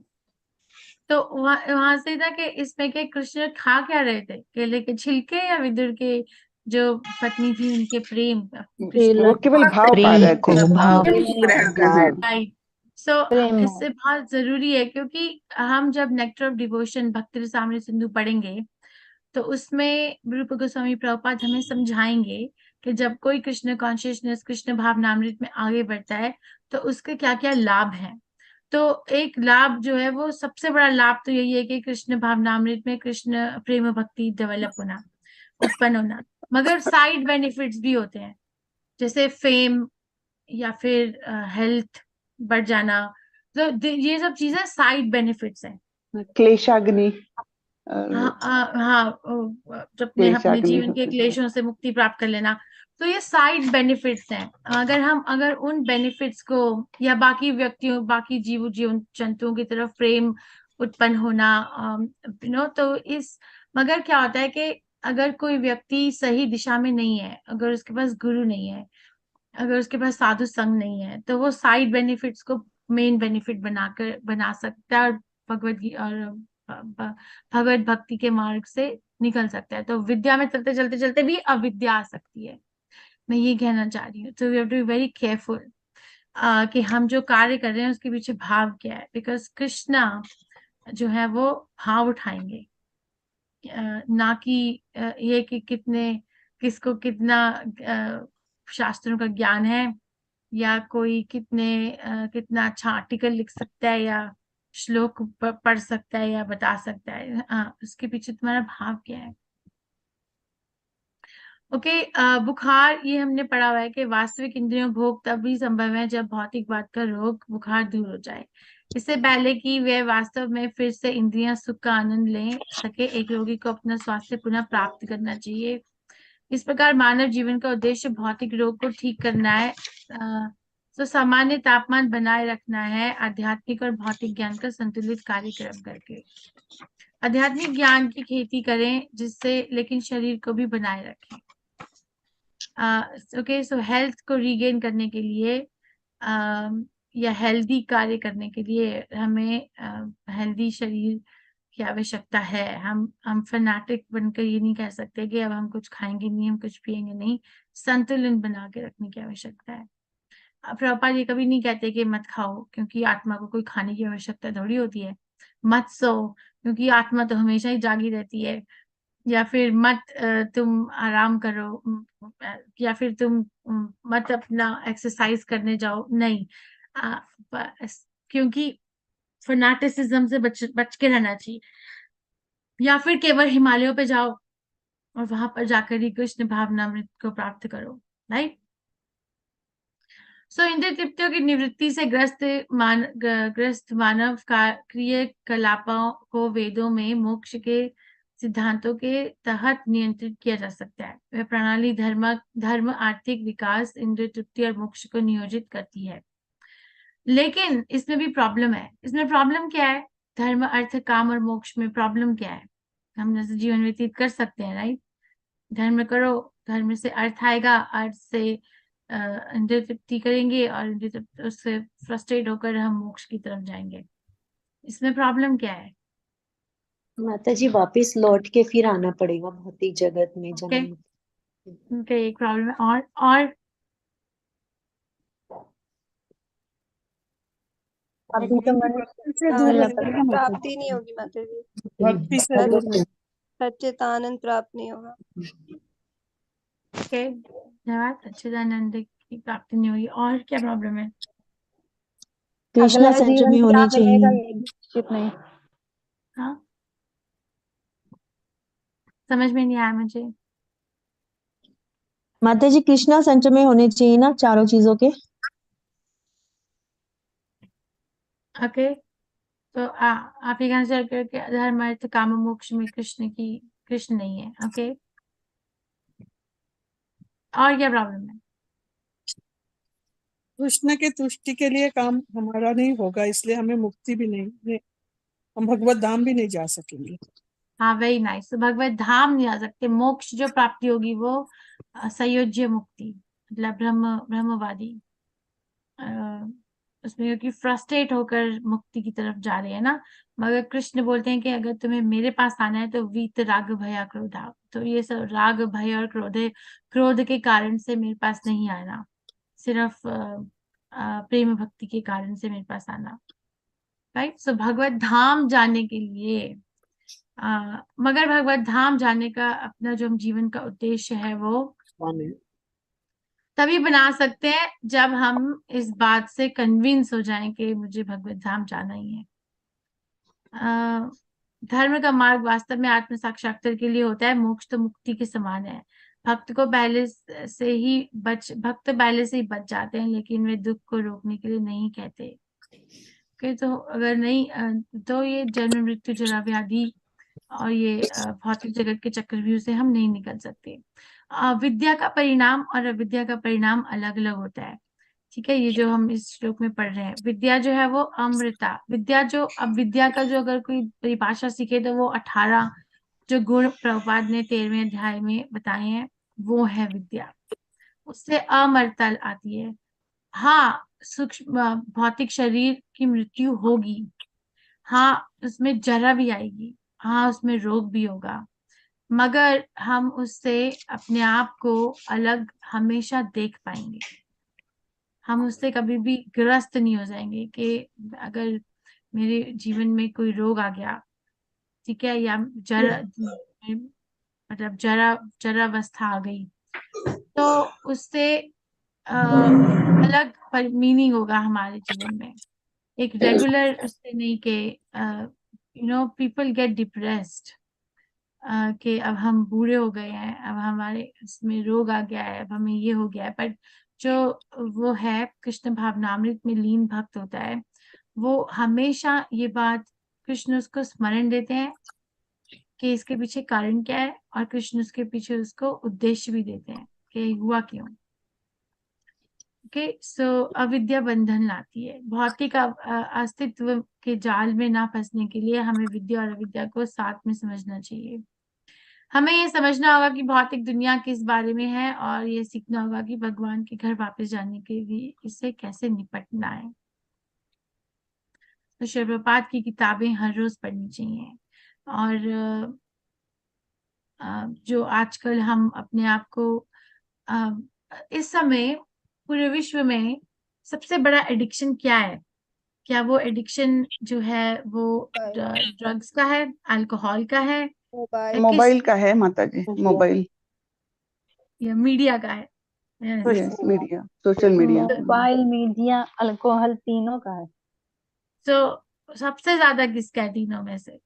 तो वहां से था कि इसमें के कृष्ण खा क्या रहे थे, केले के छिलके या विदुर के जो पत्नी थी उनके प्रेम का? कृष्ण वो केवल भाव पा प्रेम रहे को थे। भाव ग्रहण कर रहे थे। राइट। सो इससे बहुत जरूरी है, क्योंकि हम जब नेक्टर ऑफ डिवोशन भक्ति रसामृत सिंधु पढ़ेंगे तो उसमें रूप गोस्वामी प्रभुपाद हमें समझाएंगे कि जब कोई कृष्ण कॉन्शियसनेस, कृष्ण भावनामृत में आगे बढ़ता है तो उसके क्या क्या लाभ हैं। तो एक लाभ जो है, वो सबसे बड़ा लाभ तो यही है कि कृष्ण भावनामृत में कृष्ण प्रेम भक्ति डेवलप होना, उत्पन्न होना। मगर साइड बेनिफिट्स भी होते हैं, जैसे फेम या फिर हेल्थ बढ़ जाना। तो ये सब चीजें साइड बेनिफिट्स हैं। क्लेशाग्नि, हाँ, अपने क्लेशाग्नि जीवन के होते हैं। क्लेशों से मुक्ति प्राप्त कर लेना। तो ये साइड बेनिफिट्स हैं। अगर उन बेनिफिट्स को, या बाकी व्यक्तियों, बाकी जीव जंतुओं की तरफ प्रेम उत्पन्न होना, तो मगर क्या होता है कि अगर कोई व्यक्ति सही दिशा में नहीं है, अगर उसके पास गुरु नहीं है, अगर उसके पास साधु संग नहीं है, तो वो साइड बेनिफिट्स को मेन बेनिफिट बना सकता है और भगवत भक्ति के मार्ग से निकल सकता है। तो विद्या में चलते चलते भी अविद्या आ सकती है, मैं ये कहना चाह रही हूँ। तो we have to be very careful कि हम जो कार्य कर रहे हैं उसके पीछे भाव क्या है, बिकॉज कृष्णा जो है वो भाव उठाएंगे, ना कि ये कि किसको कितना शास्त्रों का ज्ञान है, या कोई कितना अच्छा आर्टिकल लिख सकता है, या श्लोक पढ़ सकता है, या बता सकता है। उसके पीछे तुम्हारा भाव क्या है। ओके, बुखार, ये हमने पढ़ा हुआ है कि वास्तविक इंद्रियों भोग तभी संभव है जब भौतिक बात का रोग बुखार दूर हो जाए। इससे पहले कि वे वास्तव में फिर से इंद्रियां सुख का आनंद ले सके, एक रोगी को अपना स्वास्थ्य पुनः प्राप्त करना चाहिए। इस प्रकार मानव जीवन का उद्देश्य भौतिक रोग को ठीक करना है, तो सामान्य तापमान बनाए रखना है, आध्यात्मिक और भौतिक ज्ञान का संतुलित कार्यक्रम करके। आध्यात्मिक ज्ञान की खेती करें जिससे, लेकिन शरीर को भी बनाए रखें। ओके, सो हेल्थ को रीगेन करने के लिए या हेल्दी कार्य करने के लिए हमें हेल्दी शरीर की आवश्यकता है। हम फैनाटिक बनकर ये नहीं कह सकते कि अब हम कुछ खाएंगे नहीं, हम कुछ पिएंगे नहीं। संतुलन बना के रखने की आवश्यकता है। प्रभुपाद ये कभी नहीं कहते कि मत खाओ, क्योंकि आत्मा को कोई खाने की आवश्यकता थोड़ी होती है। मत सो, क्योंकि आत्मा तो हमेशा ही जागी रहती है। या फिर मत तुम आराम करो, या फिर तुम मत अपना एक्सरसाइज करने जाओ, नहीं। क्योंकि फनाटिसिज्म से बच के रहना चाहिए। या फिर केवल हिमालयों पे जाओ और वहां पर जाकर ही कृष्ण भावनामृत को प्राप्त करो, राइट। सो इंद्रिय तृप्तियों की निवृत्ति से ग्रस्त मानव का क्रियाकलापों को वेदों में मोक्ष के सिद्धांतों के तहत नियंत्रित किया जा सकता है। वह प्रणाली धर्म, आर्थिक विकास, इंद्रिय तृप्ति और मोक्ष को नियोजित करती है। लेकिन इसमें भी प्रॉब्लम है। इसमें प्रॉब्लम क्या है? धर्म, अर्थ, काम और मोक्ष में प्रॉब्लम क्या है? हम जैसे जीवन व्यतीत कर सकते हैं, राइट। धर्म करो, धर्म से अर्थ आएगा, अर्थ से इंद्रिय तृप्ति करेंगे, और इंद्रिय तृप्ति उससे फ्रस्ट्रेट होकर हम मोक्ष की तरफ जाएंगे। इसमें प्रॉब्लम क्या है? माता जी वापिस लौट के फिर आना पड़ेगा भौतिक जगत में जन्म। ओके, एक प्रॉब्लम है। और अभी तो मनुष्य से दूर रहेगा, प्राप्ति नहीं होगी माता जी, भक्ति से दूर। सच्चिदानंद प्राप्त नहीं होगा। ओके, धन्यवाद। सच्चिदानंद की प्राप्ति नहीं होगी। और क्या प्रॉब्लम है? कृष्णा संचमी होनी चाहिए। निश्चित नहीं। हाँ, समझ में नहीं आया मुझे। माता जी कृष्णा संचमी होने चाहिए ना चारों चीजों के। ओके, तो आप ये कहना चाह रहे हो कि धर्म, अर्थ, काम, मोक्ष में कृष्ण नहीं है। ओके, और क्या प्रॉब्लम है? कृष्ण के तुष्टि के लिए काम हमारा नहीं होगा, इसलिए हमें मुक्ति भी नहीं, हम भगवत धाम भी नहीं जा सकेंगे। हाँ, वेरी नाइस। तो भगवत धाम नहीं जा सकते। मोक्ष जो प्राप्ति होगी वो संयोज्य मुक्ति, मतलब ब्रह्मवादी उसमें, क्योंकि फ्रस्ट्रेट होकर मुक्ति की तरफ जा रहे हैं ना। मगर कृष्ण बोलते हैं कि अगर तुम्हें मेरे पास आना है तो वीत राग भया क्रोधा, तो ये सब राग भय और क्रोध के कारण से मेरे पास नहीं आना, सिर्फ प्रेम भक्ति के कारण से मेरे पास आना। राइट। सो भगवत धाम जाने के लिए मगर भगवत धाम जाने का अपना जो हम जीवन का उद्देश्य है वो तभी बना सकते हैं जब हम इस बात से कन्विंस हो जाएं कि मुझे भगवत धाम जाना ही है। धर्म का मार्ग वास्तव में आत्म साक्षात्कार के लिए होता है। मोक्ष तो मुक्ति के समान है। भक्त पहले से ही बच जाते हैं, लेकिन वे दुख को रोकने के लिए नहीं कहते। तो अगर नहीं तो ये जन्म मृत्यु जरा व्याधि और ये भौतिक जगत के चक्रव्यूह से हम नहीं निकल सकते। विद्या का परिणाम और अविद्या का परिणाम अलग अलग होता है। ठीक है, ये जो हम इस श्लोक में पढ़ रहे हैं, विद्या जो है वो अमृता विद्या, जो अब विद्या का जो अगर कोई परिभाषा सीखे तो वो 18 जो गुण प्रभुपाद ने 13वें अध्याय में बताए हैं वो है विद्या। उससे अमरता आती है। हाँ, सूक्ष्म भौतिक शरीर की मृत्यु होगी, हाँ उसमें जरा भी आएगी, हाँ उसमें रोग भी होगा, मगर हम उससे अपने आप को अलग हमेशा देख पाएंगे। हम उससे कभी भी ग्रस्त नहीं हो जाएंगे कि अगर मेरे जीवन में कोई रोग आ गया, ठीक है, या मतलब जरावस्था आ गई, तो उससे अलग मीनिंग होगा हमारे जीवन में। एक रेगुलर उससे नहीं कि पीपल गेट डिप्रेस्ड कि अब हम बूढ़े हो गए हैं, अब हमारे इसमें रोग आ गया है, अब हमें ये हो गया है। पर जो वो है कृष्ण भावनामृत में लीन भक्त होता है, वो हमेशा ये बात कृष्ण उसको स्मरण देते हैं कि इसके पीछे कारण क्या है, और कृष्ण उसके पीछे उसको उद्देश्य भी देते हैं कि हुआ क्यों। ओके, सो अविद्या बंधन लाती है। भौतिक अस्तित्व के जाल में ना फंसने के लिए हमें विद्या और अविद्या को साथ में समझना चाहिए। हमें ये समझना होगा कि भौतिक दुनिया किस बारे में है, और ये सीखना होगा कि भगवान के घर वापस जाने के लिए इससे कैसे निपटना है। तो श्री प्रभुपाद की किताबें हर रोज पढ़नी चाहिए। और जो आजकल हम अपने आप को इस समय पूरे विश्व में सबसे बड़ा एडिक्शन क्या है? क्या वो एडिक्शन जो है वो ड्रग्स का है, अल्कोहल का है, मोबाइल का है माता जी, मोबाइल या मीडिया का है? Yes, media, social media. Mobile, media, alcohol, तीनों का है। तो सबसे ज्यादा किसका है तीनों में से?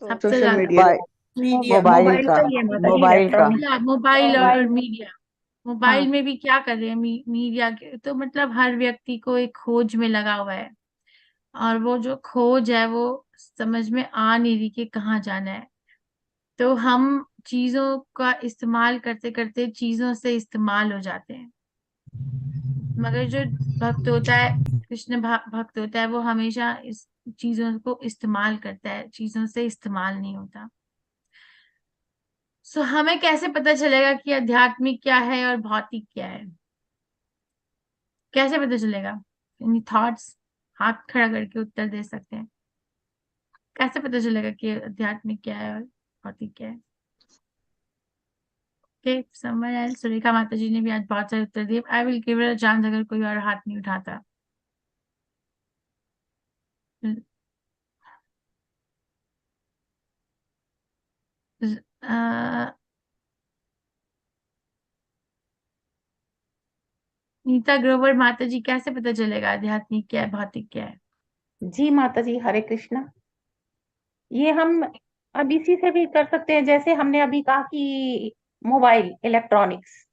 सबसे सोशल ज्यादा मीडिया, मोबाइल का मोबाइल और मीडिया। मोबाइल हाँ। में भी क्या कर रहे हैं मीडिया के, तो मतलब हर व्यक्ति को एक खोज में लगा हुआ है, और वो जो खोज है वो समझ में आ नहीं रही कि कहाँ जाना है। तो हम चीजों का इस्तेमाल करते करते चीजों से इस्तेमाल हो जाते हैं। मगर जो भक्त होता है, कृष्ण भक्त होता है, वो हमेशा इस चीजों को इस्तेमाल करता है, चीजों से इस्तेमाल नहीं होता। सो हमें कैसे पता चलेगा कि आध्यात्मिक क्या है और भौतिक क्या है? कैसे पता चलेगा? Any thoughts? हाथ खड़ा करके उत्तर दे सकते हैं। कैसे पता चलेगा कि आध्यात्मिक क्या है और भौतिक क्या है? ओके, समझ आया। सुरेखा माता जी ने भी आज बहुत सारे उत्तर दिए। I will give it a chance अगर कोई और हाथ नहीं उठाता। नीता ग्रोवर माता जी, कैसे पता चलेगा आध्यात्मिक क्या है भौतिक क्या है? जी माता जी, हरे कृष्णा। ये हम अब इसी से भी कर सकते हैं, जैसे हमने अभी कहा कि मोबाइल इलेक्ट्रॉनिक्स,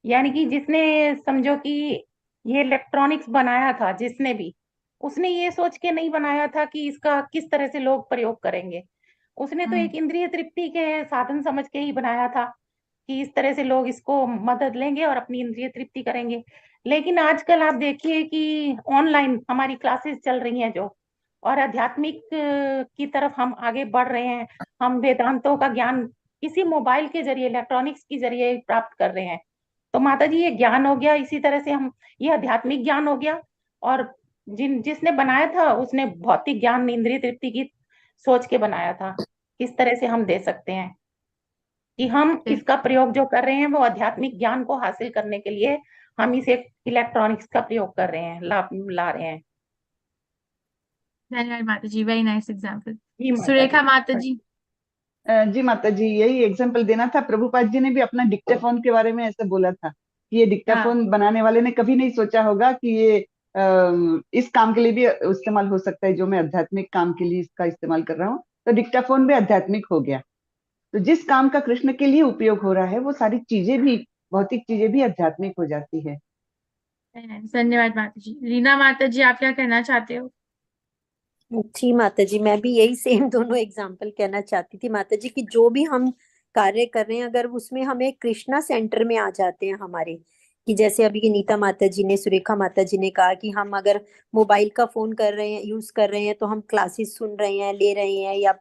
यानी कि जिसने समझो कि ये इलेक्ट्रॉनिक्स बनाया था, जिसने भी, उसने ये सोच के नहीं बनाया था कि इसका किस तरह से लोग प्रयोग करेंगे। उसने तो एक इंद्रिय तृप्ति के साधन समझ के ही बनाया था कि इस तरह से लोग इसको मदद लेंगे और अपनी इंद्रिय तृप्ति करेंगे। लेकिन आजकल आप देखिए कि ऑनलाइन हमारी क्लासेस चल रही हैं जो, और आध्यात्मिक की तरफ हम आगे बढ़ रहे हैं। हम वेदांतों का ज्ञान इसी मोबाइल के जरिए, इलेक्ट्रॉनिक्स के जरिए प्राप्त कर रहे हैं। तो माता जी ये ज्ञान हो गया, इसी तरह से हम, ये आध्यात्मिक ज्ञान हो गया। और जिसने बनाया था उसने भौतिक ज्ञान, इंद्रिय तृप्ति की सोच के बनाया था। इस तरह से हम दे सकते हैं कि हम इसका प्रयोग जो कर रहे हैं वो आध्यात्मिक ज्ञान को हासिल करने के लिए हम इसे इलेक्ट्रॉनिक्स का प्रयोग कर रहे हैं, ला रहे हैं। धन्यवाद माता जी, वेरी नाइस एग्जाम्पल। जी माता सुरेखा जी। माता जी। जी माता जी, यही एग्जाम्पल देना था। प्रभुपाद जी ने भी अपना डिक्टाफोन के बारे में ऐसे बोला था कि ये डिक्टाफोन बनाने वाले ने कभी नहीं सोचा होगा कि ये इस काम के लिए भी इस्तेमाल हो सकता है, जो मैं आध्यात्मिक काम के लिए इसका इस्तेमाल कर रहा हूँ। तो डिक्टाफोन भी आध्यात्मिक हो गया। तो जिस काम का कृष्ण के लिए उपयोग हो रहा है वो सारी चीजें भी, भौतिक चीजें भी आध्यात्मिक हो जाती है। धन्यवाद माता जी। रीना माता जी, आप क्या कहना चाहते हो? जी माता जी, मैं भी यही सेम दोनों एग्जाम्पल कहना चाहती थी माता जी, कि जो भी हम कार्य कर रहे हैं अगर उसमें हमें कृष्णा सेंटर में आ जाते हैं हमारे, कि जैसे अभी की नीता माता जी ने, सुरेखा माता जी ने कहा कि हम अगर मोबाइल का फोन कर रहे हैं, यूज कर रहे हैं, तो हम क्लासेस सुन रहे हैं, ले रहे हैं, या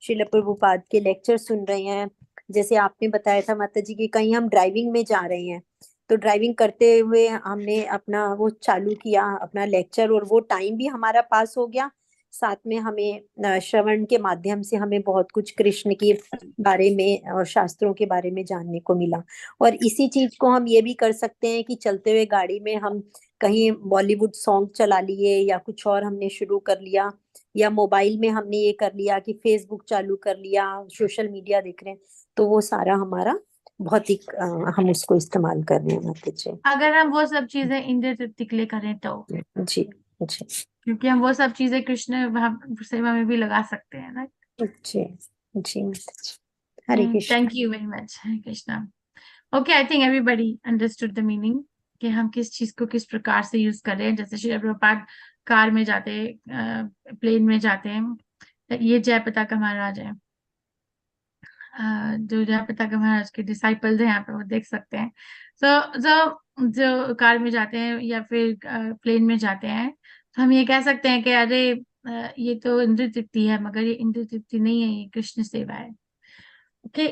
श्रील प्रभुपाद के लेक्चर सुन रहे हैं। जैसे आपने बताया था माता जी कि कहीं हम ड्राइविंग में जा रहे हैं, तो ड्राइविंग करते हुए हमने अपना वो चालू किया अपना लेक्चर, और वो टाइम भी हमारा पास हो गया, साथ में हमें श्रवण के माध्यम से हमें बहुत कुछ कृष्ण के बारे में और शास्त्रों के बारे में जानने को मिला। और इसी चीज को हम ये भी कर सकते हैं कि चलते हुए गाड़ी में हम कहीं बॉलीवुड सॉन्ग चला लिए, या कुछ और हमने शुरू कर लिया, या मोबाइल में हमने ये कर लिया कि फेसबुक चालू कर लिया, सोशल मीडिया देख रहे हैं, तो वो सारा हमारा भौतिक हम उसको इस्तेमाल कर रहे हैं माता जी। अगर हम वो सब चीजें इंद्रिय तृप्ति के लिए करें तो, जी जी, क्योंकि हम वो सब चीजें कृष्ण सेवा में भी लगा सकते हैं ना। जी जी माता जी, Hare Krishna. Thank you very much. Hare Krishna. Okay, I think everybody understood the meaning कि हम किस चीज को किस प्रकार से यूज कर रहे हैं। जैसे श्री प्रभुपाद कार में जाते, प्लेन में जाते हैं, ये जय पताका महाराज है, जो जय पताका महाराज के डिसाइपल्स हैं यहाँ पे, वो देख सकते हैं। जो कार में जाते हैं या फिर प्लेन में जाते हैं, तो हम ये कह सकते हैं कि अरे ये तो इंद्रिय तृप्ति है, मगर ये इंद्रिय तृप्ति नहीं है, ये कृष्ण सेवा है। ओके,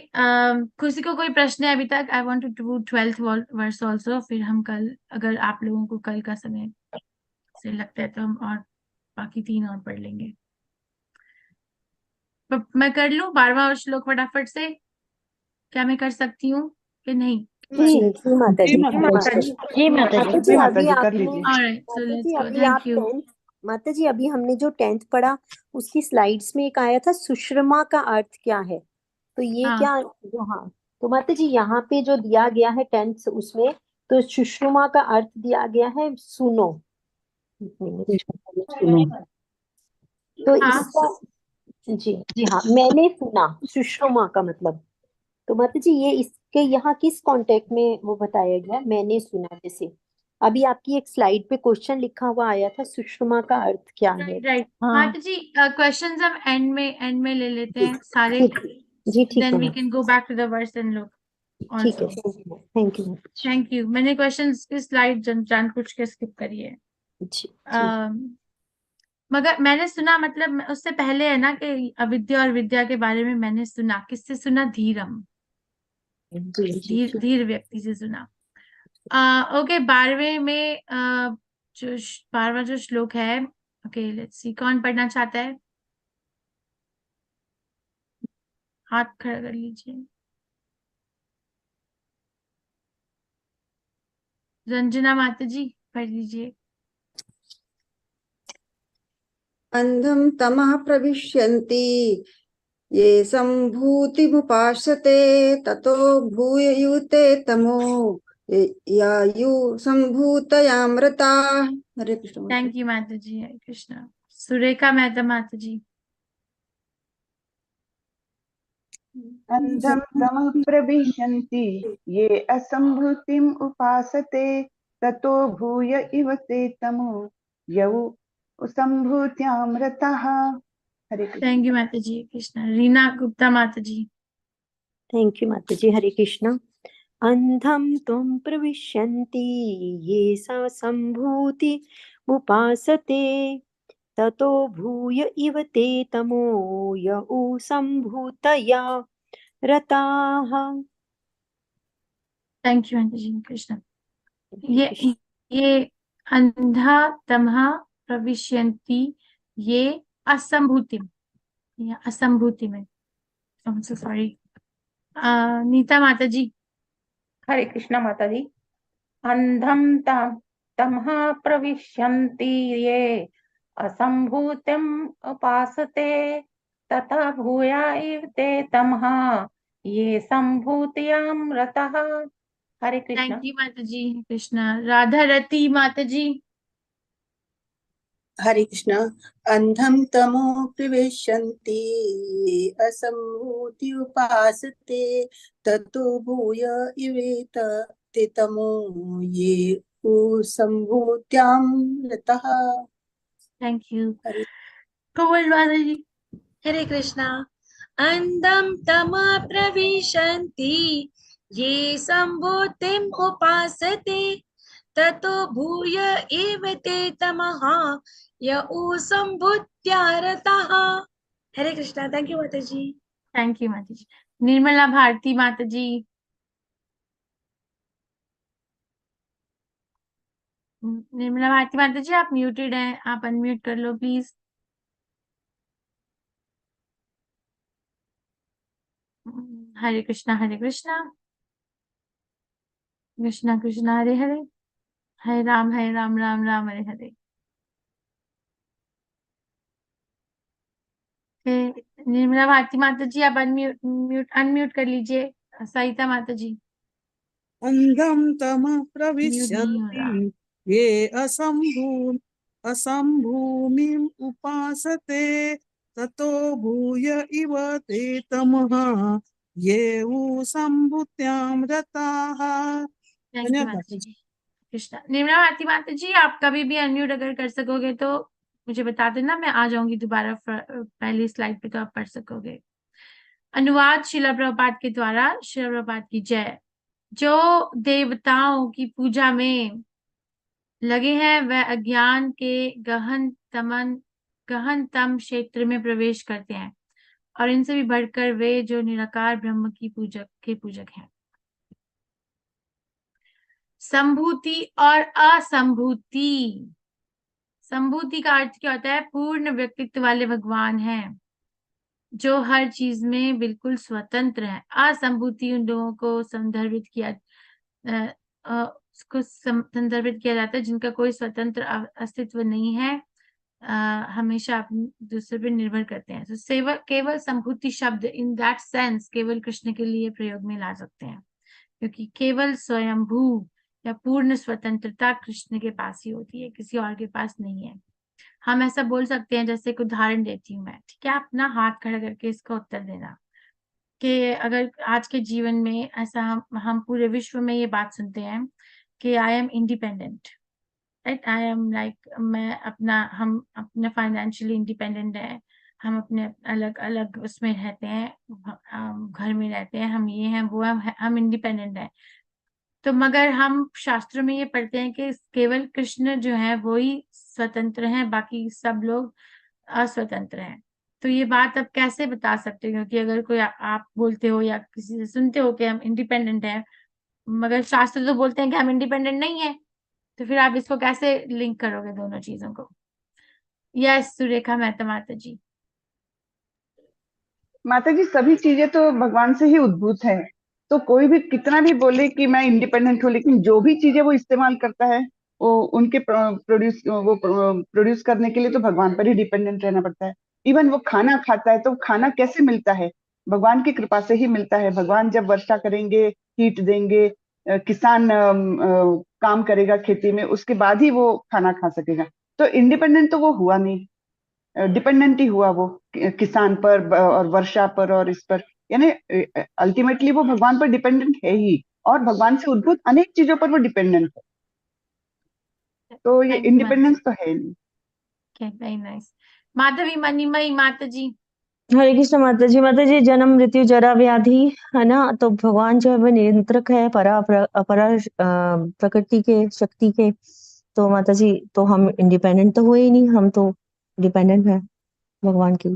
किसी को कोई प्रश्न है अभी तक? I want to do 12th verse also, फिर हम कल, अगर आप लोगों को कल का समय से लगता है तो हम और बाकी 3 और पढ़ लेंगे। मैं कर लूं 12वां श्लोक फटाफट से? क्या मैं कर सकती हूँ कि नहीं? जी जी माता जी, जी माता जी, जी माता जी, जी माता अभी जी, कर आपने लीजिए। ऑलराइट, सो माता लेट्स जी गो। अभी थैंक आप यू। 10th, माता जी अभी हमने जो 10th पढ़ा उसकी स्लाइड्स में एक आया था सुश्रमा का अर्थ क्या है, तो ये हाँ, क्या जो, हाँ, तो माता जी यहाँ पे जो दिया गया है 10th उसमें, तो सुश्रमा का अर्थ दिया गया है सुनो। तो हाँ, इसका, जी जी हाँ, मैंने सुना, सुश्रमा का मतलब, तो माता जी ये इसके यहाँ किस कॉन्टेक्स्ट में वो बताया गया, मैंने सुना। जैसे अभी आपकी एक स्लाइड पे क्वेश्चन लिखा हुआ आया था, सुषमा का अर्थ क्या है। Right right. हाँ माता जी, क्वेश्चंस हम एंड में ले लेते हैं सारे, ठीक है जी, ठीक देन वी है, can go back to the verse and look ठीक है, also. Thank you thank you. मैंने क्वेश्चंस की स्लाइड जानबूझ के स्किप करी है। जी मगर मैंने सुना मतलब उससे पहले है ना कि अविद्या और विद्या के बारे में मैंने सुना, किससे सुना? धीरम, जी जी धीर ठीक। धीर व्यक्ति से सुना। ओके, 12वें में जो 12वां जो श्लोक है, ओके लेट्स सी, कौन पढ़ना चाहता है? हाथ खड़ा कर लीजिए। रंजना माता जी पढ़ लीजिए। अंधम तमः प्रविश्यन्ति ये संभूतिमुपाश्यते ततो भूययुते तमो यायु संभूतयामृता। हरे कृष्ण। थैंक यू माता जी। हरे कृष्णा। सुरेखा मेहता माता जी। अंधम तमः प्रविशन्ति ये असंभूतिम उपासते ततो भूय इव ते तमो यौ संभूत्यामृतः। हरे कृष्ण। थैंक यू माता जी। कृष्णा। रीना गुप्ता माता जी। थैंक यू माता जी, हरे कृष्णा। अंधम तुम प्रविशन्ति ये सा संभूति उपासते ततो भूय इव ते तमो य उ संभूतया रताः। थैंक यू आंटी जी। कृष्ण। हरे कृष्ण। ये अंधा तमः प्रविशन्ति ये असंभूति में सॉरी नीता माता जी। हरे कृष्णा माता जी। अंधम तमः प्रविशन्ति ये असंभूतिम उपासते तथा भूया इव ते तमः ये संभूतियां रतः। हरे कृष्णा। थैंक यू माता जी। कृष्णा। राधा रति माता जी। हरे कृष्ण। अंधम तमो प्रविशन्ति असम्भूति उपासते ततो भूय इवेत ते तमो ये संभूत्यां रतः। Thank you. हरे कोमल माता जी। हरे कृष्णा। अंधम तमः प्रविशन्ति ये संभूतिम् उपासते ततो भूय एव ते तमः य उ संभूत्या रतः। हरे कृष्णा। थैंक यू माता जी। थैंक यू माता जी। निर्मला भारती माता जी। निर्मला भारती माता जी आप म्यूटेड हैं, आप अनम्यूट कर लो प्लीज। हरे कृष्णा कृष्णा कृष्णा हरे हरे, हरे राम राम राम हरे हरे। निर्मला भारती माता जी आप अनम्यूट कर लीजिए। सरिता माता जी। अंधम तमः म्यूट नहीं हो प्रविशन्ति रहा। ये असम्भूमिम् उपासते ततो भूय इव ते तमः ये संभूत्यां रताः। थैंक यू माता जी। कृष्णा। निर्मला भारती माता जी आप कभी भी अनम्यूट अगर कर सकोगे तो मुझे बता देना, मैं आ जाऊंगी दोबारा पहली स्लाइड पे तो आप पढ़ सकोगे। अनुवाद शिला प्रभुपाद के द्वारा। शिला प्रभुपाद की जय। जो देवताओं की पूजा में लगे हैं वह अज्ञान के गहनतम क्षेत्र में प्रवेश करते हैं, और इनसे भी बढ़कर वे जो निराकार ब्रह्म की पूजक हैं। संभूति और असंभूति। संभूति का अर्थ क्या होता है? पूर्ण व्यक्तित्व वाले भगवान हैं जो हर चीज में बिल्कुल स्वतंत्र है। असंभूति उन लोगों को संदर्भित किया जाता है जिनका कोई स्वतंत्र अस्तित्व नहीं है, हमेशा अपने दूसरे पर निर्भर करते हैं। तो केवल संभूति शब्द इन दैट सेंस केवल कृष्ण के लिए प्रयोग में ला सकते हैं, क्योंकि केवल स्वयंभू या पूर्ण स्वतंत्रता कृष्ण के पास ही होती है, किसी और के पास नहीं है। हम ऐसा बोल सकते हैं, जैसे एक उदाहरण देती हूँ मैं, ठीक है? अपना हाथ खड़ा करके इसका उत्तर देना कि अगर आज के जीवन में ऐसा हम पूरे विश्व में ये बात सुनते हैं कि I am independent, right? I am like हम अपने फाइनेंशियली इंडिपेंडेंट है, हम अपने अलग अलग उसमें रहते हैं, घर में रहते हैं, हम ये हैं वो हम इंडिपेंडेंट है। तो मगर हम शास्त्रों में ये पढ़ते हैं कि केवल कृष्ण जो है वो ही स्वतंत्र हैं, बाकी सब लोग अस्वतंत्र हैं। तो ये बात आप कैसे बता सकते हो? क्योंकि अगर कोई आप बोलते हो या किसी से सुनते हो कि हम इंडिपेंडेंट हैं, मगर शास्त्र तो बोलते हैं कि हम इंडिपेंडेंट नहीं है, तो फिर आप इसको कैसे लिंक करोगे दोनों चीजों को? यस सुरेखा मेहता माता जी। माता जी सभी चीजें तो भगवान से ही उद्भूत है, तो कोई भी कितना भी बोले कि मैं इंडिपेंडेंट हूँ, लेकिन जो भी चीजें वो इस्तेमाल करता है वो उनके प्रोड्यूस करने के लिए तो भगवान पर ही डिपेंडेंट रहना पड़ता है। इवन वो खाना खाता है तो खाना कैसे मिलता है? भगवान की कृपा से ही मिलता है। भगवान जब वर्षा करेंगे, हीट देंगे, किसान काम करेगा खेती में, उसके बाद ही वो खाना खा सकेगा। तो इंडिपेंडेंट तो वो हुआ नहीं, डिपेंडेंट ही हुआ वो किसान पर और वर्षा पर और इस पर, यानी अल्टीमेटली वो भगवान पर डिपेंडेंट है ही, और भगवान से उद्भूत अनेक चीजों पर वो डिपेंडेंट है, तो ये इंडिपेंडेंस तो है नहीं। Very nice. माधवी मणिमयी माता जी। हरे कृष्ण माता जी जन्म मृत्यु जरा व्याधि है ना, तो भगवान जो है वो नियंत्रक है अपरा प्रकृति के शक्ति के। तो माता जी तो हम इंडिपेंडेंट तो हुए ही नहीं, हम तो डिपेंडेंट है भगवान की,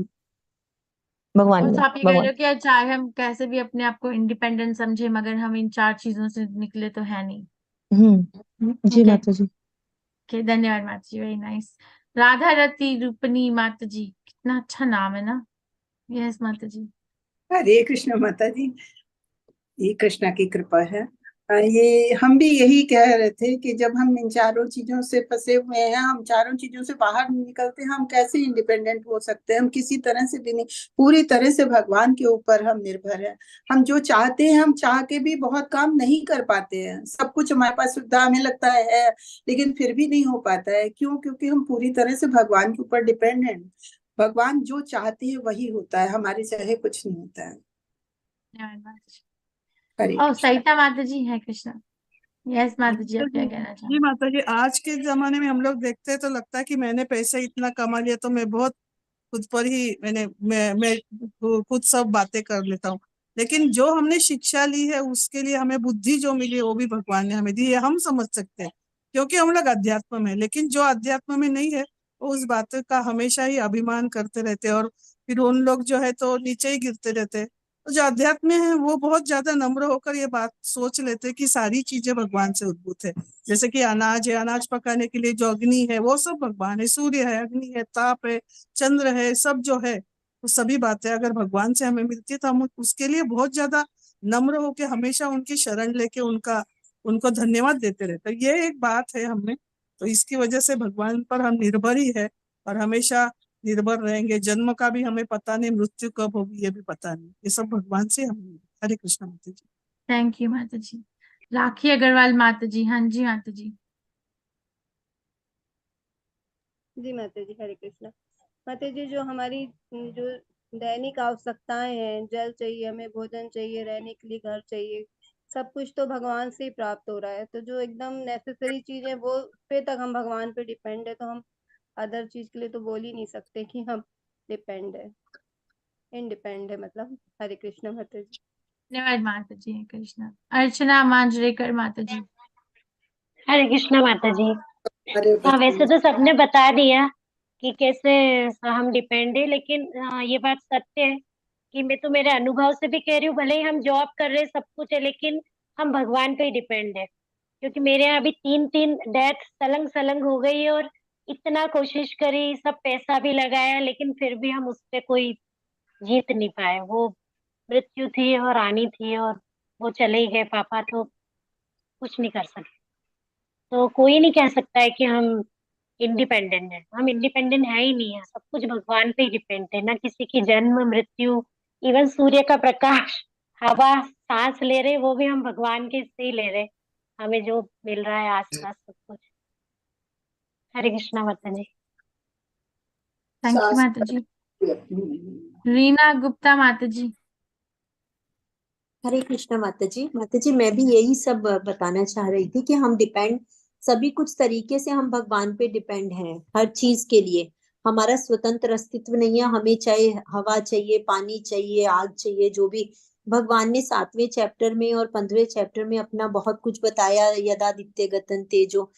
भगवान और में, तो आप ये कह रहे भगवान। हो कि चाहे हम कैसे भी अपने आप को इंडिपेंडेंट समझे मगर हम इन 4 चीजों से निकले तो है नहीं। जी ओके माता जी। ओके, धन्यवाद माता जी, वेरी नाइस। राधा रति रूपनी माता जी, कितना अच्छा नाम है ना। यस माता जी। हरे कृष्ण माता जी, ये कृष्णा की कृपा है। ये हम भी यही कह रहे थे कि जब हम इन चारों चीजों से फंसे हुए हैं, हम चारों चीजों से बाहर नहीं निकलते, हम कैसे इंडिपेंडेंट हो सकते हैं? हम किसी तरह से भी नहीं, पूरी तरह से भगवान के ऊपर हम निर्भर हैं। हम जो चाहते हैं, हम चाह के भी बहुत काम नहीं कर पाते हैं। सब कुछ हमारे पास सुविधा हमें लगता है, लेकिन फिर भी नहीं हो पाता है। क्यों? क्योंकि हम पूरी तरह से भगवान के ऊपर डिपेंडेंट। भगवान जो चाहते हैं वही होता है, हमारे चाहे कुछ नहीं होता है। धन्यवाद माता जी। हरे ओ सरिता माता जी है कृष्णा। यस माता जी, आप क्या कहना जी चाहेंगे? माता जी, आज के जमाने में हम लोग देखते हैं तो लगता है कि मैंने पैसे इतना कमा लिया तो मैं बहुत खुद पर ही मैं खुद सब बातें कर लेता हूँ। लेकिन जो हमने शिक्षा ली है उसके लिए हमें बुद्धि जो मिली है वो भी भगवान ने हमें दी है। हम समझ सकते हैं क्योंकि हम लोग अध्यात्म में, लेकिन जो अध्यात्म में नहीं है वो उस बात का हमेशा ही अभिमान करते रहते हैं और फिर उन लोग जो है तो नीचे ही गिरते रहते हैं। तो जो अध्यात्म में है वो बहुत ज्यादा नम्र होकर ये बात सोच लेते हैं कि सारी चीजें भगवान से उद्भूत है। जैसे कि अनाज है, अनाज पकाने के लिए जो अग्नि है वो सब भगवान है, सूर्य है, अग्नि है, ताप है, चंद्र है, सब जो है वो सभी बातें अगर भगवान से हमें मिलती है तो हम उसके लिए बहुत ज्यादा नम्र होके हमेशा उनकी शरण लेके उनको धन्यवाद देते रहते हैं। ये एक बात है हमें, तो इसकी वजह से भगवान पर हम निर्भर ही है और हमेशा निर्भर रहेंगे। जन्म का भी हमें पता नहीं, मृत्यु कब होगी ये भी पता नहीं, ये सब भगवान से हम। हरे कृष्ण माता जी। थैंक यू माता जी। राखी अग्रवाल माता जी। हाँ जी माता जी। जी माता जी, हरे कृष्णा। माता जी, जो हमारी जो दैनिक आवश्यकताएं हैं, जल चाहिए हमें, भोजन चाहिए, रहने के लिए घर चाहिए, सब कुछ तो भगवान से ही प्राप्त हो रहा है। तो जो एकदम नेसेसरी चीज है वो पे तक हम भगवान पे डिपेंड है, तो हम अदर चीज के लिए तो बोल ही नहीं सकते कि हम डिपेंड है, इंडिपेंड है मतलब। हरे कृष्णा माता जी। धन्यवाद माता जी। हरे कृष्णा। अर्चना मांजरेकर माता जी। हरे कृष्णा माता जी। हरे हाँ, वैसे कृष्ण। तो सबने बता दिया कि कैसे हम डिपेंड है, लेकिन ये बात सत्य है कि मैं तो मेरे अनुभव से भी कह रही हूँ, भले ही हम जॉब कर रहे हैं, सब कुछ है, लेकिन हम भगवान पे ही डिपेंड है। क्योंकि मेरे यहाँ अभी 3 डेथ सलंग सलंग हो गई है और इतना कोशिश करी, सब पैसा भी लगाया, लेकिन फिर भी हम उस पे कोई जीत नहीं पाए। वो मृत्यु थी और आनी थी और वो चले ही गए पापा, तो कुछ नहीं कर सकते। तो कोई नहीं कह सकता है कि हम इंडिपेंडेंट है। हम इंडिपेंडेंट है ही नहीं है, सब कुछ भगवान पे ही डिपेंड है। ना किसी की जन्म मृत्यु, इवन सूर्य का प्रकाश, हवा, सांस ले रहे वो भी हम भगवान के से ही ले रहे। हमें जो मिल रहा है आसपास सब कुछ। हरे कृष्णा माता जी। थैंक यू सास माता जी। अपनी। रीना गुप्ता माता जी। हरे कृष्णा माता जी। माता जी, मैं भी यही सब बताना चाह रही थी कि हम डिपेंड सभी कुछ तरीके से हम भगवान पे डिपेंड हैं हर चीज के लिए। हमारा स्वतंत्र अस्तित्व नहीं है। हमें चाहे हवा चाहिए, पानी चाहिए, आग चाहिए, जो भी भगवान ने 7वें चैप्टर में और 15वें चैप्टर में अपना बहुत कुछ बताया। यदादित्य गतन तेजो,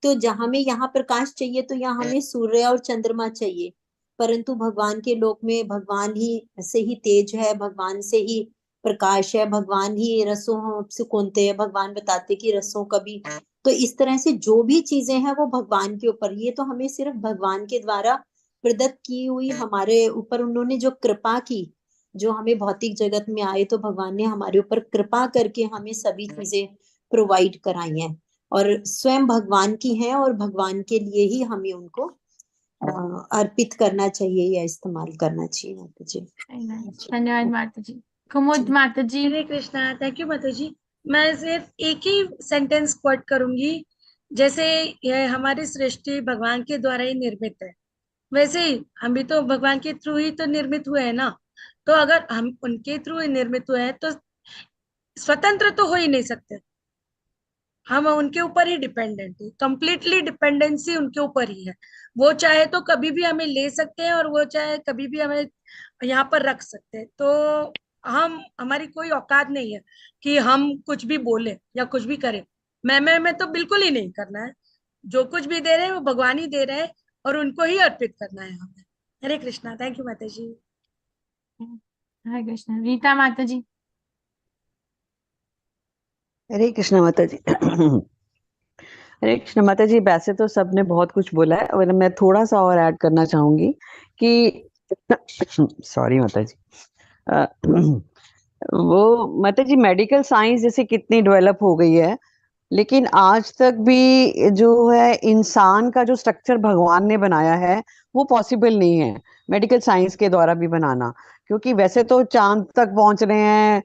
तो जहां में यहाँ प्रकाश चाहिए तो यहाँ हमें सूर्य और चंद्रमा चाहिए। परंतु भगवान के लोक में भगवान ही से ही तेज है, भगवान से ही प्रकाश है, भगवान ही रसों से कौनते हैं। भगवान बताते कि रसों कभी, तो इस तरह से जो भी चीजें हैं वो भगवान के ऊपर। ये तो हमें सिर्फ भगवान के द्वारा प्रदत्त की हुई हमारे ऊपर उन्होंने जो कृपा की, जो हमें भौतिक जगत में आए तो भगवान ने हमारे ऊपर कृपा करके हमें सभी चीजें प्रोवाइड कराई हैं और स्वयं भगवान की हैं और भगवान के लिए ही हमें उनको अर्पित करना चाहिए या इस्तेमाल करना चाहिए। माता जी, धन्यवाद माता जी। कुमुद माता जी। हरे कृष्णा। थैंक यू माता जी। मैं सिर्फ एक ही सेंटेंस कोट करूंगी। जैसे यह हमारी सृष्टि भगवान के द्वारा ही निर्मित है, वैसे ही हम भी तो भगवान के थ्रू ही तो निर्मित हुए हैं ना। तो अगर हम उनके थ्रू ही निर्मित हुए हैं तो स्वतंत्र तो हो ही नहीं सकते। हम उनके ऊपर ही डिपेंडेंट है, कंप्लीटली डिपेंडेंसी उनके ऊपर ही है। वो चाहे तो कभी भी हमें ले सकते हैं और वो चाहे कभी भी हमें यहाँ पर रख सकते हैं। तो हम हमारी कोई औकात नहीं है कि हम कुछ भी बोले या कुछ भी करें। मैं तो बिल्कुल ही नहीं करना है। जो कुछ भी दे रहे हैं वो भगवान ही दे रहे हैं। और उनको ही अर्पित करना है हमें। हरे कृष्णा। थैंक यू माता जी। हरे कृष्ण। रीता माता जी। हरे कृष्ण माता जी। हरे कृष्ण माता जी, वैसे तो सबने बहुत कुछ बोला है और मैं थोड़ा सा और ऐड करना चाहूंगी कि सॉरी माता जी। वो माता जी, मेडिकल साइंस जैसे कितनी डेवलप हो गई है, लेकिन आज तक भी जो है इंसान का जो स्ट्रक्चर भगवान ने बनाया है वो पॉसिबल नहीं है मेडिकल साइंस के द्वारा भी बनाना। क्योंकि वैसे तो चांद तक पहुंच रहे हैं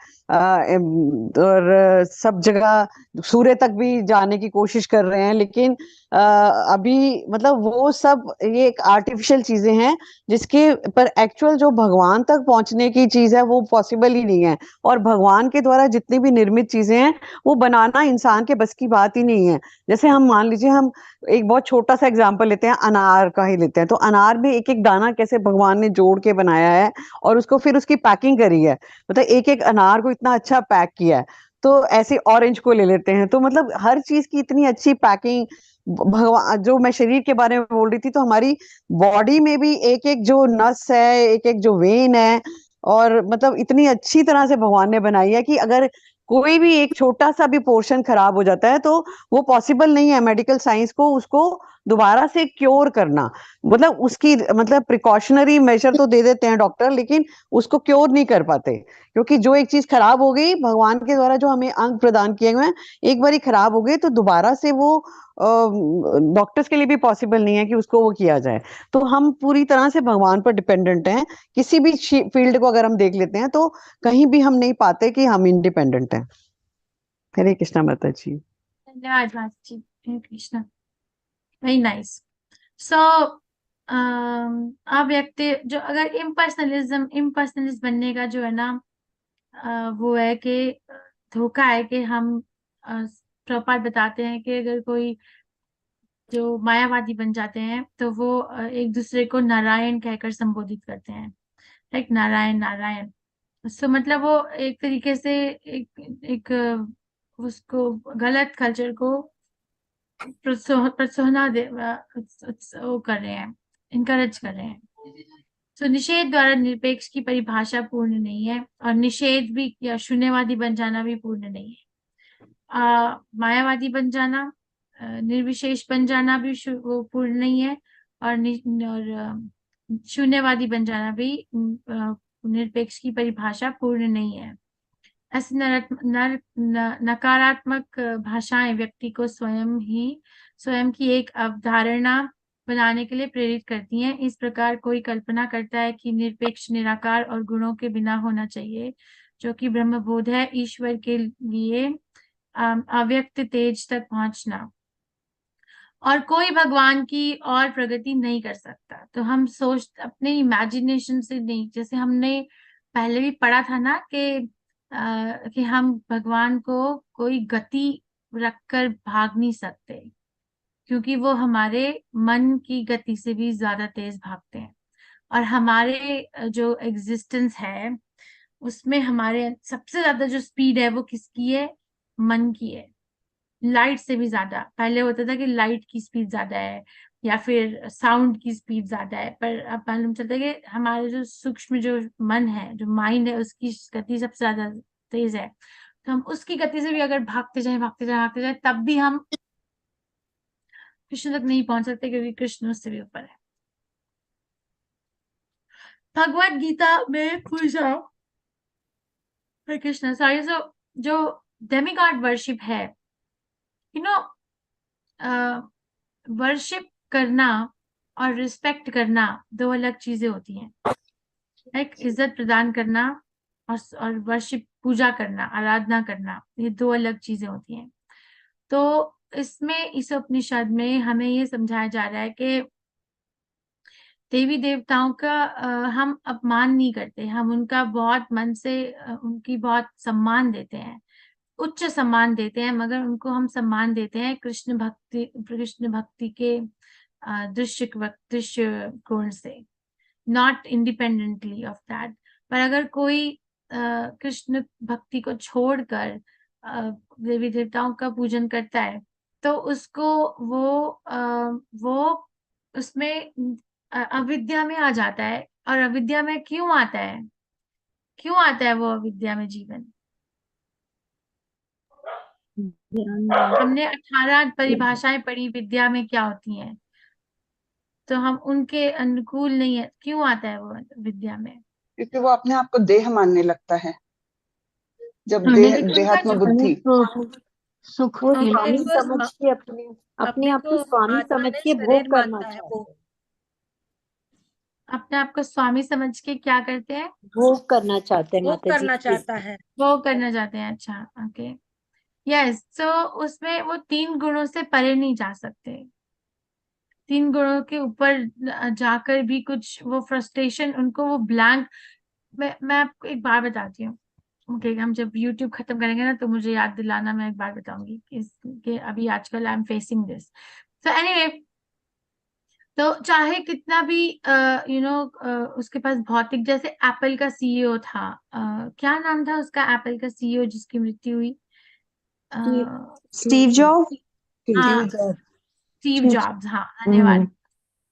और सब जगह सूर्य तक भी जाने की कोशिश कर रहे हैं, लेकिन अभी मतलब वो सब ये एक आर्टिफिशियल चीजें हैं जिसके पर एक्चुअल जो भगवान तक पहुंचने की चीज है वो पॉसिबल ही नहीं है। और भगवान के द्वारा जितनी भी निर्मित चीजें हैं वो बनाना इंसान के बस की बात ही नहीं है। जैसे हम मान लीजिए, हम एक बहुत छोटा सा एग्जांपल लेते हैं, अनार का ही लेते हैं, तो अनार में एक एक दाना कैसे भगवान ने जोड़ के बनाया है और उसको फिर उसकी पैकिंग करी है, मतलब एक एक अनार को इतना अच्छा पैक किया है। तो ऐसे ऑरेंज को ले लेते हैं, तो मतलब हर चीज की इतनी अच्छी पैकिंग। भगवान, जो मैं शरीर के बारे में बोल रही थी, तो हमारी बॉडी में भी एक एक जो नस है, एक एक जो वेन है, और मतलब इतनी अच्छी तरह से भगवान ने बनाई है कि अगर कोई भी एक छोटा सा भी पोर्शन खराब हो जाता है तो वो पॉसिबल नहीं है मेडिकल साइंस को उसको दोबारा से क्योर करना। मतलब उसकी मतलब प्रिकॉशनरी मेजर तो दे देते हैं डॉक्टर, लेकिन उसको क्योर नहीं कर पाते। क्योंकि जो एक चीज खराब हो गई, भगवान के द्वारा जो हमें अंग प्रदान किए हुए हैं, एक बार खराब हो गए तो दोबारा से वो डॉक्टर्स के लिए भी पॉसिबल नहीं है कि उसको वो किया जाए। तो हम पूरी तरह से भगवान पर डिपेंडेंट हैं। किसी भी फील्ड को अगर हम देख लेते हैं तो कहीं भी हम नहीं पाते कि हम इंडिपेंडेंट हैं। हरे कृष्णा माता जी। धन्यवाद माता जी। Hare Krishna. Very nice. So अब व्यक्ति जो अगर इम्पर्सनलिस्ट बनने का जो है ना, वो है कि धोखा है कि हम प्रपात बताते हैं कि अगर कोई जो मायावादी बन जाते हैं तो वो एक दूसरे को नारायण कहकर संबोधित करते हैं, लाइक नारायण नारायण। सो मतलब वो एक तरीके से एक उसको गलत कल्चर को प्रोत्साहन वो कर रहे हैं, इनकरेज कर रहे हैं। तो निषेध द्वारा निरपेक्ष की परिभाषा पूर्ण नहीं है, और निषेध भी या शून्यवादी बन जाना भी पूर्ण नहीं है। मायावादी बन जाना, निर्विशेष बन जाना भी वो पूर्ण नहीं है, और शून्यवादी बन जाना भी निरपेक्ष की परिभाषा पूर्ण नहीं है। ऐसी नकारात्मक भाषाएं व्यक्ति को स्वयं की एक अवधारणा बनाने के लिए प्रेरित करती हैं। इस प्रकार कोई कल्पना करता है कि निरपेक्ष निराकार और गुणों के बिना होना चाहिए, जो कि ब्रह्मबोध है, ईश्वर के लिए अव्यक्त तेज तक पहुंचना, और कोई भगवान की और प्रगति नहीं कर सकता। तो हम अपने इमेजिनेशन से नहीं, जैसे हमने पहले भी पढ़ा था ना कि हम भगवान को कोई गति रखकर भाग नहीं सकते, क्योंकि वो हमारे मन की गति से भी ज्यादा तेज भागते हैं। और हमारे जो एग्जिस्टेंस है उसमें हमारे सबसे ज्यादा जो स्पीड है वो किसकी है? मन की है। लाइट से भी ज्यादा। पहले होता था कि लाइट की स्पीड ज्यादा है या फिर साउंड की स्पीड ज्यादा है, पर अब मालूम चलता है कि हमारे जो सूक्ष्म जो मन है, जो माइंड है, उसकी गति सबसे ज्यादा तेज है। तो हम उसकी गति से भी अगर भागते जाए तब भी हम कृष्ण तक नहीं पहुंच सकते, क्योंकि कृष्ण उससे भी ऊपर है। भगवत गीता में पूछा कृष्ण सॉरी, जो डेमिगॉड वर्शिप है, यू नो, वर्शिप करना और रिस्पेक्ट करना दो अलग चीजें होती हैं। लाइक इज्जत प्रदान करना और वर्शिप, पूजा करना, आराधना करना, ये दो अलग चीजें होती हैं। तो इसमें इस उपनिषद में हमें ये समझाया जा रहा है कि देवी देवताओं का हम अपमान नहीं करते, हम उनका बहुत मन से उनकी बहुत सम्मान देते हैं, उच्च सम्मान देते हैं, मगर उनको हम सम्मान देते हैं कृष्ण भक्ति के दृश्य कोण से, नॉट इंडिपेंडेंटली ऑफ दैट। पर अगर कोई कृष्ण भक्ति को छोड़कर देवी देवताओं का पूजन करता है तो उसको वो उसमें अविद्या में आ जाता है। और अविद्या में क्यों आता है? क्यों आता है वो अविद्या में जीवन? हमने 18 परिभाषाएं पढ़ी विद्या में क्या होती हैं, तो हम उनके अनुकूल नहीं है। क्यों आता है वो विद्या में? क्योंकि वो अपने आप को देह मानने लगता है। जब लेकिन देहात्म बुद्धि सुख को Okay, स्वामी को समझ के अपने अपने आप को को स्वामी आत्मा समझ नहीं के शरीर भोग करना मानता है चाहते वो। हैं, अपने आप को स्वामी समझ के क्या करते हैं? भोग करना चाहते हैं वो माता जी। करना चाहता है। वो करना चाहते हैं। अच्छा, ओके, यस। तो उसमें वो 3 गुणों से परे नहीं जा सकते। 3 गुणों के ऊपर जाकर भी कुछ वो फ्रस्ट्रेशन, उनको वो ब्लैंक। मैं आपको एक बार बताती हूँ। ओके, हम जब YouTube खत्म करेंगे ना, तो मुझे याद दिलाना, मैं एक बार बताऊंगी कि अभी आजकल आई एम फेसिंग दिस। तो एनीवे, तो चाहे कितना भी उसके पास भौतिक, जैसे एप्पल का सीईओ था, क्या नाम था उसका, एप्पल का सीईओ जिसकी मृत्यु हुई? स्टीव जॉब हाँ, स्टीव जॉब्स, हाँ, धन्यवाद।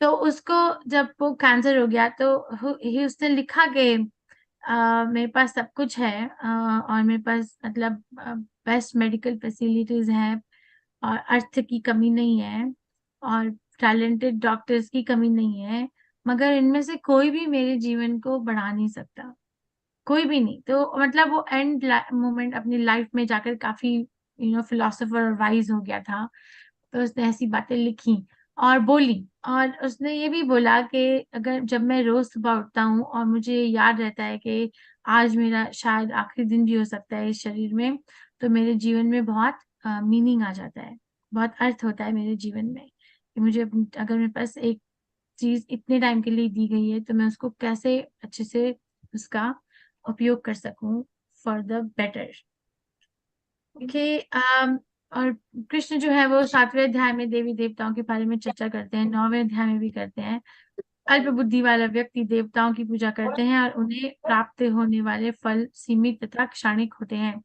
तो उसको जब वो कैंसर हो गया, तो उसने लिखा कि मेरे पास सब कुछ है, और मेरे पास मतलब बेस्ट मेडिकल फैसिलिटीज हैं, और अर्थ की कमी नहीं है, और टैलेंटेड डॉक्टर्स की कमी नहीं है, मगर इनमें से कोई भी मेरे जीवन को बढ़ा नहीं सकता, कोई भी नहीं। तो मतलब वो एंड मोमेंट अपनी लाइफ में जाकर काफी फिलोसोफर और वाइज हो गया था। तो उसने ऐसी बातें लिखी और बोली, और उसने ये भी बोला कि अगर जब मैं रोज सुबह उठता हूँ और मुझे याद रहता है कि आज मेरा शायद आखिरी दिन भी हो सकता है इस शरीर में, तो मेरे जीवन में बहुत मीनिंग आ जाता है, बहुत अर्थ होता है मेरे जीवन में, कि मुझे अगर मेरे पास एक चीज इतने टाइम के लिए दी गई है, तो मैं उसको कैसे अच्छे से उसका उपयोग कर सकूं फॉर द बेटर। ओके, और कृष्ण जो है वो 7वें अध्याय में देवी देवताओं के बारे में चर्चा करते हैं, 9वें अध्याय में भी करते हैं। अल्प बुद्धि वाला व्यक्ति देवताओं की पूजा करते हैं और उन्हें प्राप्त होने वाले फल सीमित तथा क्षणिक होते हैं।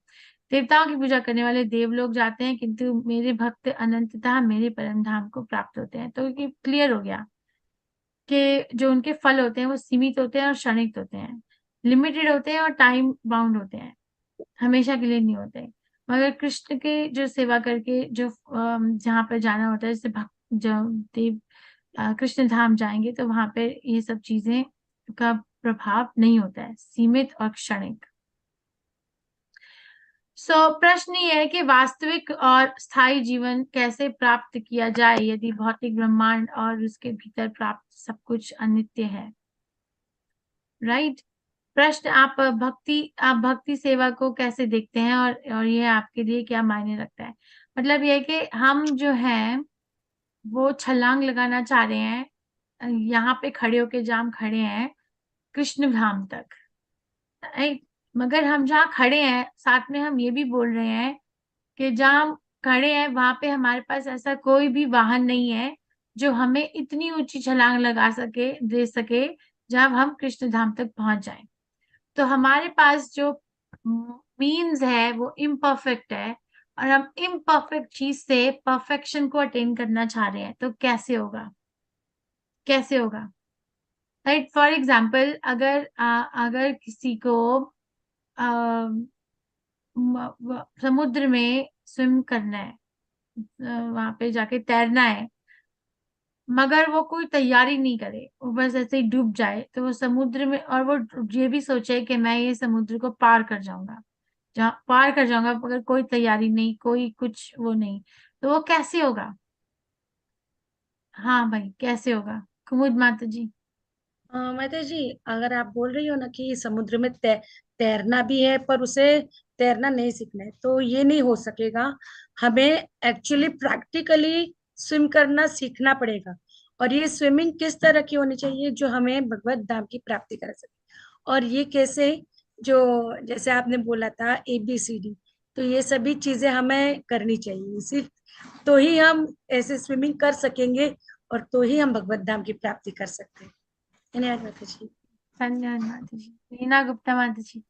देवताओं की पूजा करने वाले देवलोक जाते हैं, किंतु मेरे भक्त अनंततः मेरे परम धाम को प्राप्त होते हैं। तो ये क्लियर हो गया कि जो उनके फल होते हैं वो सीमित होते हैं और क्षणिक होते हैं, लिमिटेड होते हैं और टाइम बाउंड होते हैं, हमेशा के लिए नहीं होते। मगर कृष्ण के जो सेवा करके जो जहाँ पर जाना होता है, जैसे भक्त जो देव कृष्ण धाम जाएंगे, तो वहां पे ये सब चीजें का प्रभाव नहीं होता है, सीमित और क्षणिक। प्रश्न ये है कि वास्तविक और स्थायी जीवन कैसे प्राप्त किया जाए यदि भौतिक ब्रह्मांड और उसके भीतर प्राप्त सब कुछ अनित्य है। राइट। प्रश्न, आप भक्ति सेवा को कैसे देखते हैं, और ये आपके लिए क्या मायने रखता है? मतलब ये है कि हम जो हैं वो छलांग लगाना चाह रहे हैं, यहाँ पे खड़े होके जहाँ हम खड़े हैं कृष्ण धाम तक, राइट। मगर हम जहाँ खड़े हैं, साथ में हम ये भी बोल रहे हैं कि जहाँ हम खड़े हैं वहां पे हमारे पास ऐसा कोई भी वाहन नहीं है जो हमें इतनी ऊंची छलांग लगा सके, दे सके, जब हम कृष्ण धाम तक पहुंच जाएं। तो हमारे पास जो मीन्स है वो इम्परफेक्ट है, और हम इम्परफेक्ट चीज से परफेक्शन को अटेन करना चाह रहे हैं। तो कैसे होगा? कैसे होगा? राइट। फॉर एग्जाम्पल, अगर किसी को समुद्र में स्विम करना है, वहां पे जाके तैरना है, मगर वो कोई तैयारी नहीं करे, वो बस ऐसे ही डूब जाए, तो वो समुद्र में, और वो ये भी सोचे कि मैं ये समुद्र को पार कर जाऊंगा, जहाँ पार कर जाऊंगा, मगर कोई तैयारी नहीं, कोई कुछ वो नहीं, तो वो कैसे होगा? हाँ भाई, कैसे होगा? कुमुद माता जी। माता जी, अगर आप बोल रही हो ना कि समुद्र में तैरना भी है पर उसे तैरना नहीं सीखना है, तो ये नहीं हो सकेगा। हमें एक्चुअली प्रैक्टिकली स्विम करना सीखना पड़ेगा। और ये स्विमिंग किस तरह की होनी चाहिए जो हमें भगवत धाम की प्राप्ति करा सके। और ये कैसे, जो जैसे आपने बोला था ABCD, तो ये सभी चीजें हमें करनी चाहिए, इसी तो ही हम ऐसे स्विमिंग कर सकेंगे, और तो ही हम भगवत धाम की प्राप्ति कर सकते हैं। धन्यवाद माता जी। धन्यवाद माता जी। रीना गुप्ता माता जी।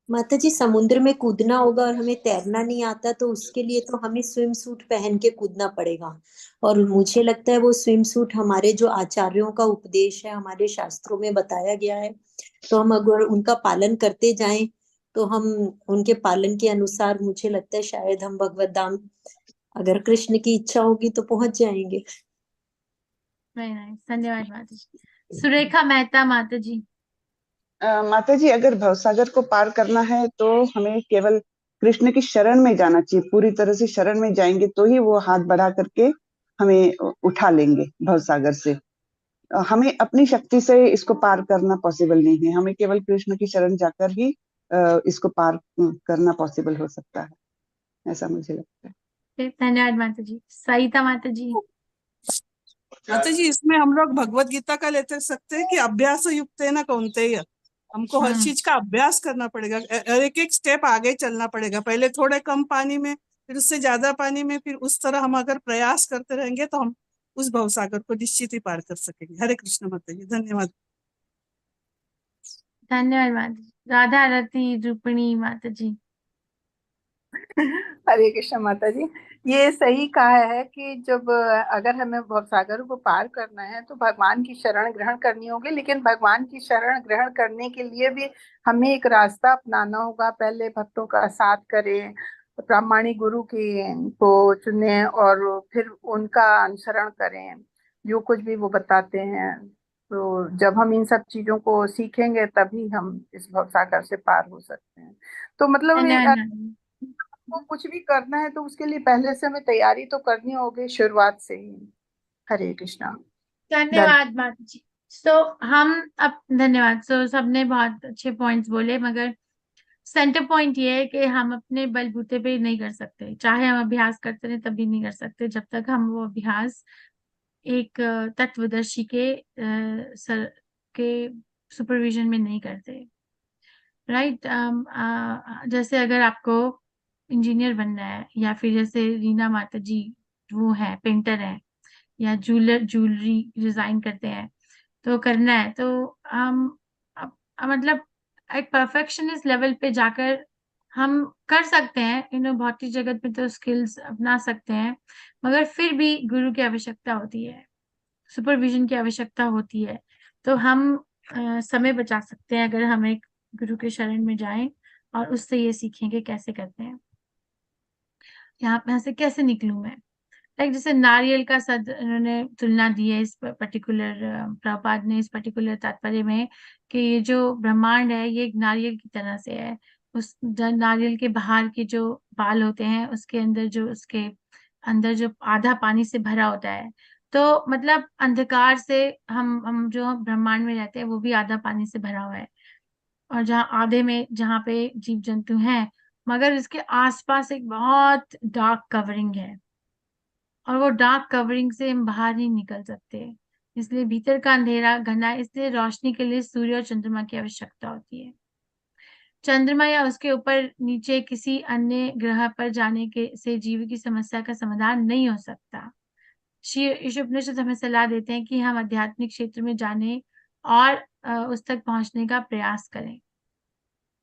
माता जी समुद्र में कूदना होगा और हमें तैरना नहीं आता, तो उसके लिए तो हमें स्विम सूट पहन के कूदना पड़ेगा। और मुझे लगता है वो स्विम सूट हमारे जो आचार्यों का उपदेश है, हमारे शास्त्रों में बताया गया है, तो हम अगर उनका पालन करते जाएं तो हम उनके पालन के अनुसार, मुझे लगता है शायद हम भगवत धाम, अगर कृष्ण की इच्छा होगी तो पहुंच जाएंगे। वेरी नाइस, धन्यवाद माता जी। सुरेखा मेहता माता जी। माता जी, अगर भवसागर को पार करना है तो हमें केवल कृष्ण की शरण में जाना चाहिए। पूरी तरह से शरण में जाएंगे तो ही वो हाथ बढ़ा करके हमें उठा लेंगे भवसागर से। हमें अपनी शक्ति से इसको पार करना पॉसिबल नहीं है। हमें केवल कृष्ण की शरण जाकर ही इसको पार करना पॉसिबल हो सकता है, ऐसा मुझे लगता है। धन्यवाद माता जी। सरिता माता जी। माता जी, इसमें हम लोग भगवत गीता का लेते सकते हैं कि अभ्यास युक्त है ना कौनते, हमको हर चीज का अभ्यास करना पड़ेगा, एक एक स्टेप आगे चलना पड़ेगा। पहले थोड़े कम पानी में, फिर उससे ज्यादा पानी में, फिर उस तरह हम अगर प्रयास करते रहेंगे तो हम उस भवसागर को निश्चित ही पार कर सकेंगे। हरे कृष्ण माता जी, धन्यवाद। धन्यवाद माता जी। राधा रति रूपिणी माता जी। हरे कृष्ण माता जी, ये सही कहा है कि जब अगर हमें भवसागर को पार करना है तो भगवान की शरण ग्रहण करनी होगी। लेकिन भगवान की शरण ग्रहण करने के लिए भी हमें एक रास्ता अपनाना होगा। पहले भक्तों का साथ करें, प्रामाणिक गुरु की को चुने और फिर उनका अनुसरण करें, जो कुछ भी वो बताते हैं। तो जब हम इन सब चीजों को सीखेंगे तभी हम इस भवसागर से पार हो सकते हैं। तो मतलब धन्यवाद माता जी। को कुछ भी करना है तो उसके लिए पहले से हमें तैयारी तो करनी होगी शुरुआत से ही। हरे कृष्णा। धन्यवाद माता जी। हम अब धन्यवाद। सबने बहुत अच्छे पॉइंट्स बोले, मगर सेंटर पॉइंट ये है कि हम अपने बलबूते पे नहीं कर सकते। चाहे हम अभ्यास करते रहे तब भी नहीं कर सकते जब तक हम वो अभ्यास एक तत्वदर्शी के सर के सुपरविजन में नहीं करते। राइट। जैसे अगर आपको इंजीनियर बनना है, या फिर जैसे रीना माता जी वो है पेंटर है, या ज्वेलरी डिजाइन करते हैं, तो करना है तो हम मतलब एक परफेक्शनिस्ट लेवल पे जाकर हम कर सकते हैं। भौतिक जगत में तो स्किल्स अपना सकते हैं, मगर फिर भी गुरु की आवश्यकता होती है, सुपरविजन की आवश्यकता होती है। तो हम समय बचा सकते हैं अगर हम एक गुरु के शरण में जाएं और उससे ये सीखेंगे कैसे करते हैं, यहाँ से कैसे निकलूं मैं। लाइक जैसे नारियल का उन्होंने तुलना दी है इस पर्टिकुलर, प्रभुपाद ने इस पर्टिकुलर तात्पर्य में, कि ये जो ब्रह्मांड है ये एक नारियल की तरह से है। उस नारियल के बाहर के जो बाल होते हैं उसके अंदर जो आधा पानी से भरा होता है। तो मतलब अंधकार से हम जो ब्रह्मांड में रहते हैं वो भी आधा पानी से भरा हुआ है, और जहाँ आधे में जहाँ पे जीव जंतु हैं, मगर इसके आसपास एक बहुत डार्क कवरिंग है, और वो डार्क कवरिंग से हम बाहर नहीं निकल सकते। इसलिए भीतर का अंधेरा घना, इसलिए रोशनी के लिए सूर्य और चंद्रमा की आवश्यकता होती है। चंद्रमा या उसके ऊपर नीचे किसी अन्य ग्रह पर जाने के से जीव की समस्या का समाधान नहीं हो सकता। श्री उपनिषद हमें सलाह देते हैं कि हम आध्यात्मिक क्षेत्र में जाने और उस तक पहुंचने का प्रयास करें।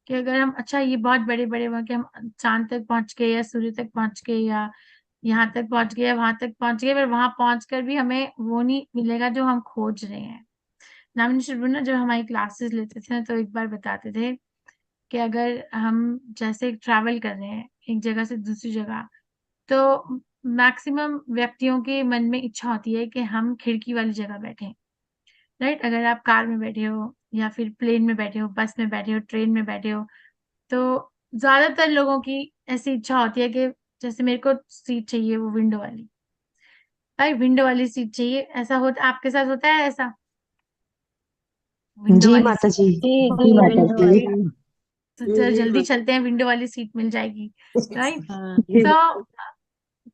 कि अगर हम, अच्छा ये बहुत बड़े बड़े वहां के, हम चांद तक पहुंच गए, या सूर्य तक पहुंच गए, या यहाँ तक पहुंच गए, वहां तक पहुंच गए, पर वहां पहुंचकर भी हमें वो नहीं मिलेगा जो हम खोज रहे हैं। नामिनी शर्मा जब हमारी क्लासेस लेते थे ना, तो एक बार बताते थे कि अगर हम जैसे ट्रैवल कर रहे हैं एक जगह से दूसरी जगह, तो मैक्सिमम व्यक्तियों के मन में इच्छा होती है कि हम खिड़की वाली जगह बैठे। राइट। अगर आप कार में बैठे हो, या फिर प्लेन में बैठे हो, बस में बैठे हो, ट्रेन में बैठे हो, तो ज्यादातर लोगों की ऐसी इच्छा होती है कि जैसे मेरे को सीट चाहिए वो विंडो वाली, भाई विंडो वाली सीट चाहिए। ऐसा होता, आपके साथ होता है ऐसा? विंडो जी वाली माता सीट। जी, जी माता जी। तो चलो जल्दी चलते हैं, विंडो वाली सीट मिल जाएगी। राइट। जी तो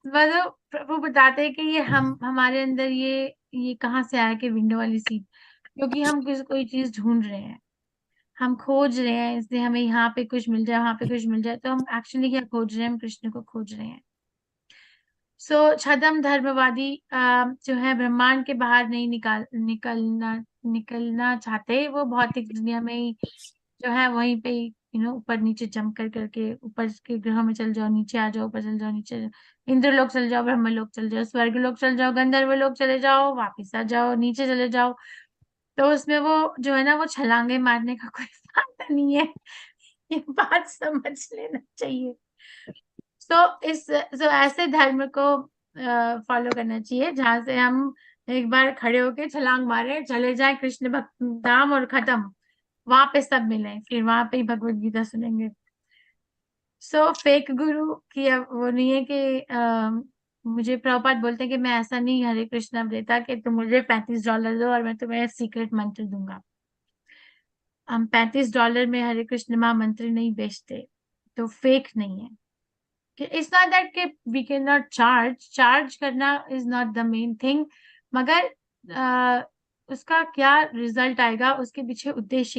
मतलब प्रभु बताते हैं कि ये हमारे अंदर ये कहाँ से आया कि विंडो वाली सीट, क्योंकि हम कोई चीज ढूंढ रहे हैं, हम खोज रहे हैं, इसलिए हमें यहाँ पे कुछ मिल जाए, वहां पे कुछ मिल जाए। तो हम एक्चुअली क्या खोज रहे हैं? हम कृष्ण को खोज रहे हैं। छद्म धर्मवादी जो है ब्रह्मांड के बाहर नहीं निकलना चाहते। वो भौतिक दुनिया में ही जो है वहीं पे ही ऊपर नीचे जंप करके ऊपर के ग्रहों में चल जाओ, नीचे आ जाओ, ऊपर चल जाओ, नीचे इंद्रलोक चल जाओ, ब्रह्मलोक चल जाओ, स्वर्गलोक चल जाओ, गंधर्व लोक चले जाओ, वापिस आ जाओ, नीचे चले जाओ। तो उसमें वो जो है ना वो छलांगे मारने का कोई फायदा नहीं है। ये बात समझ लेना चाहिए। तो ऐसे धर्म को फॉलो करना चाहिए जहां से हम एक बार खड़े होके छलांग मारे, चले जाए कृष्ण भक्त धाम और खत्म, वहां पे सब मिले, फिर वहां पे ही भगवत गीता सुनेंगे। फेक गुरु की अब वो नहीं है कि मुझे प्रभुपाद बोलते हैं कि मैं ऐसा नहीं हरे कृष्णा देता कि तुम मुझे $35 दो और मैं तुम्हें सीक्रेट मंत्र दूंगा। हम $35 में हरे कृष्ण महामंत्र नहीं बेचते, तो फेक नहीं है। इट्स नॉट दैट कि वी कैन नॉट चार्ज करना is not the main thing, मगर उसका क्या रिजल्ट आएगा, उसके पीछे उद्देश्य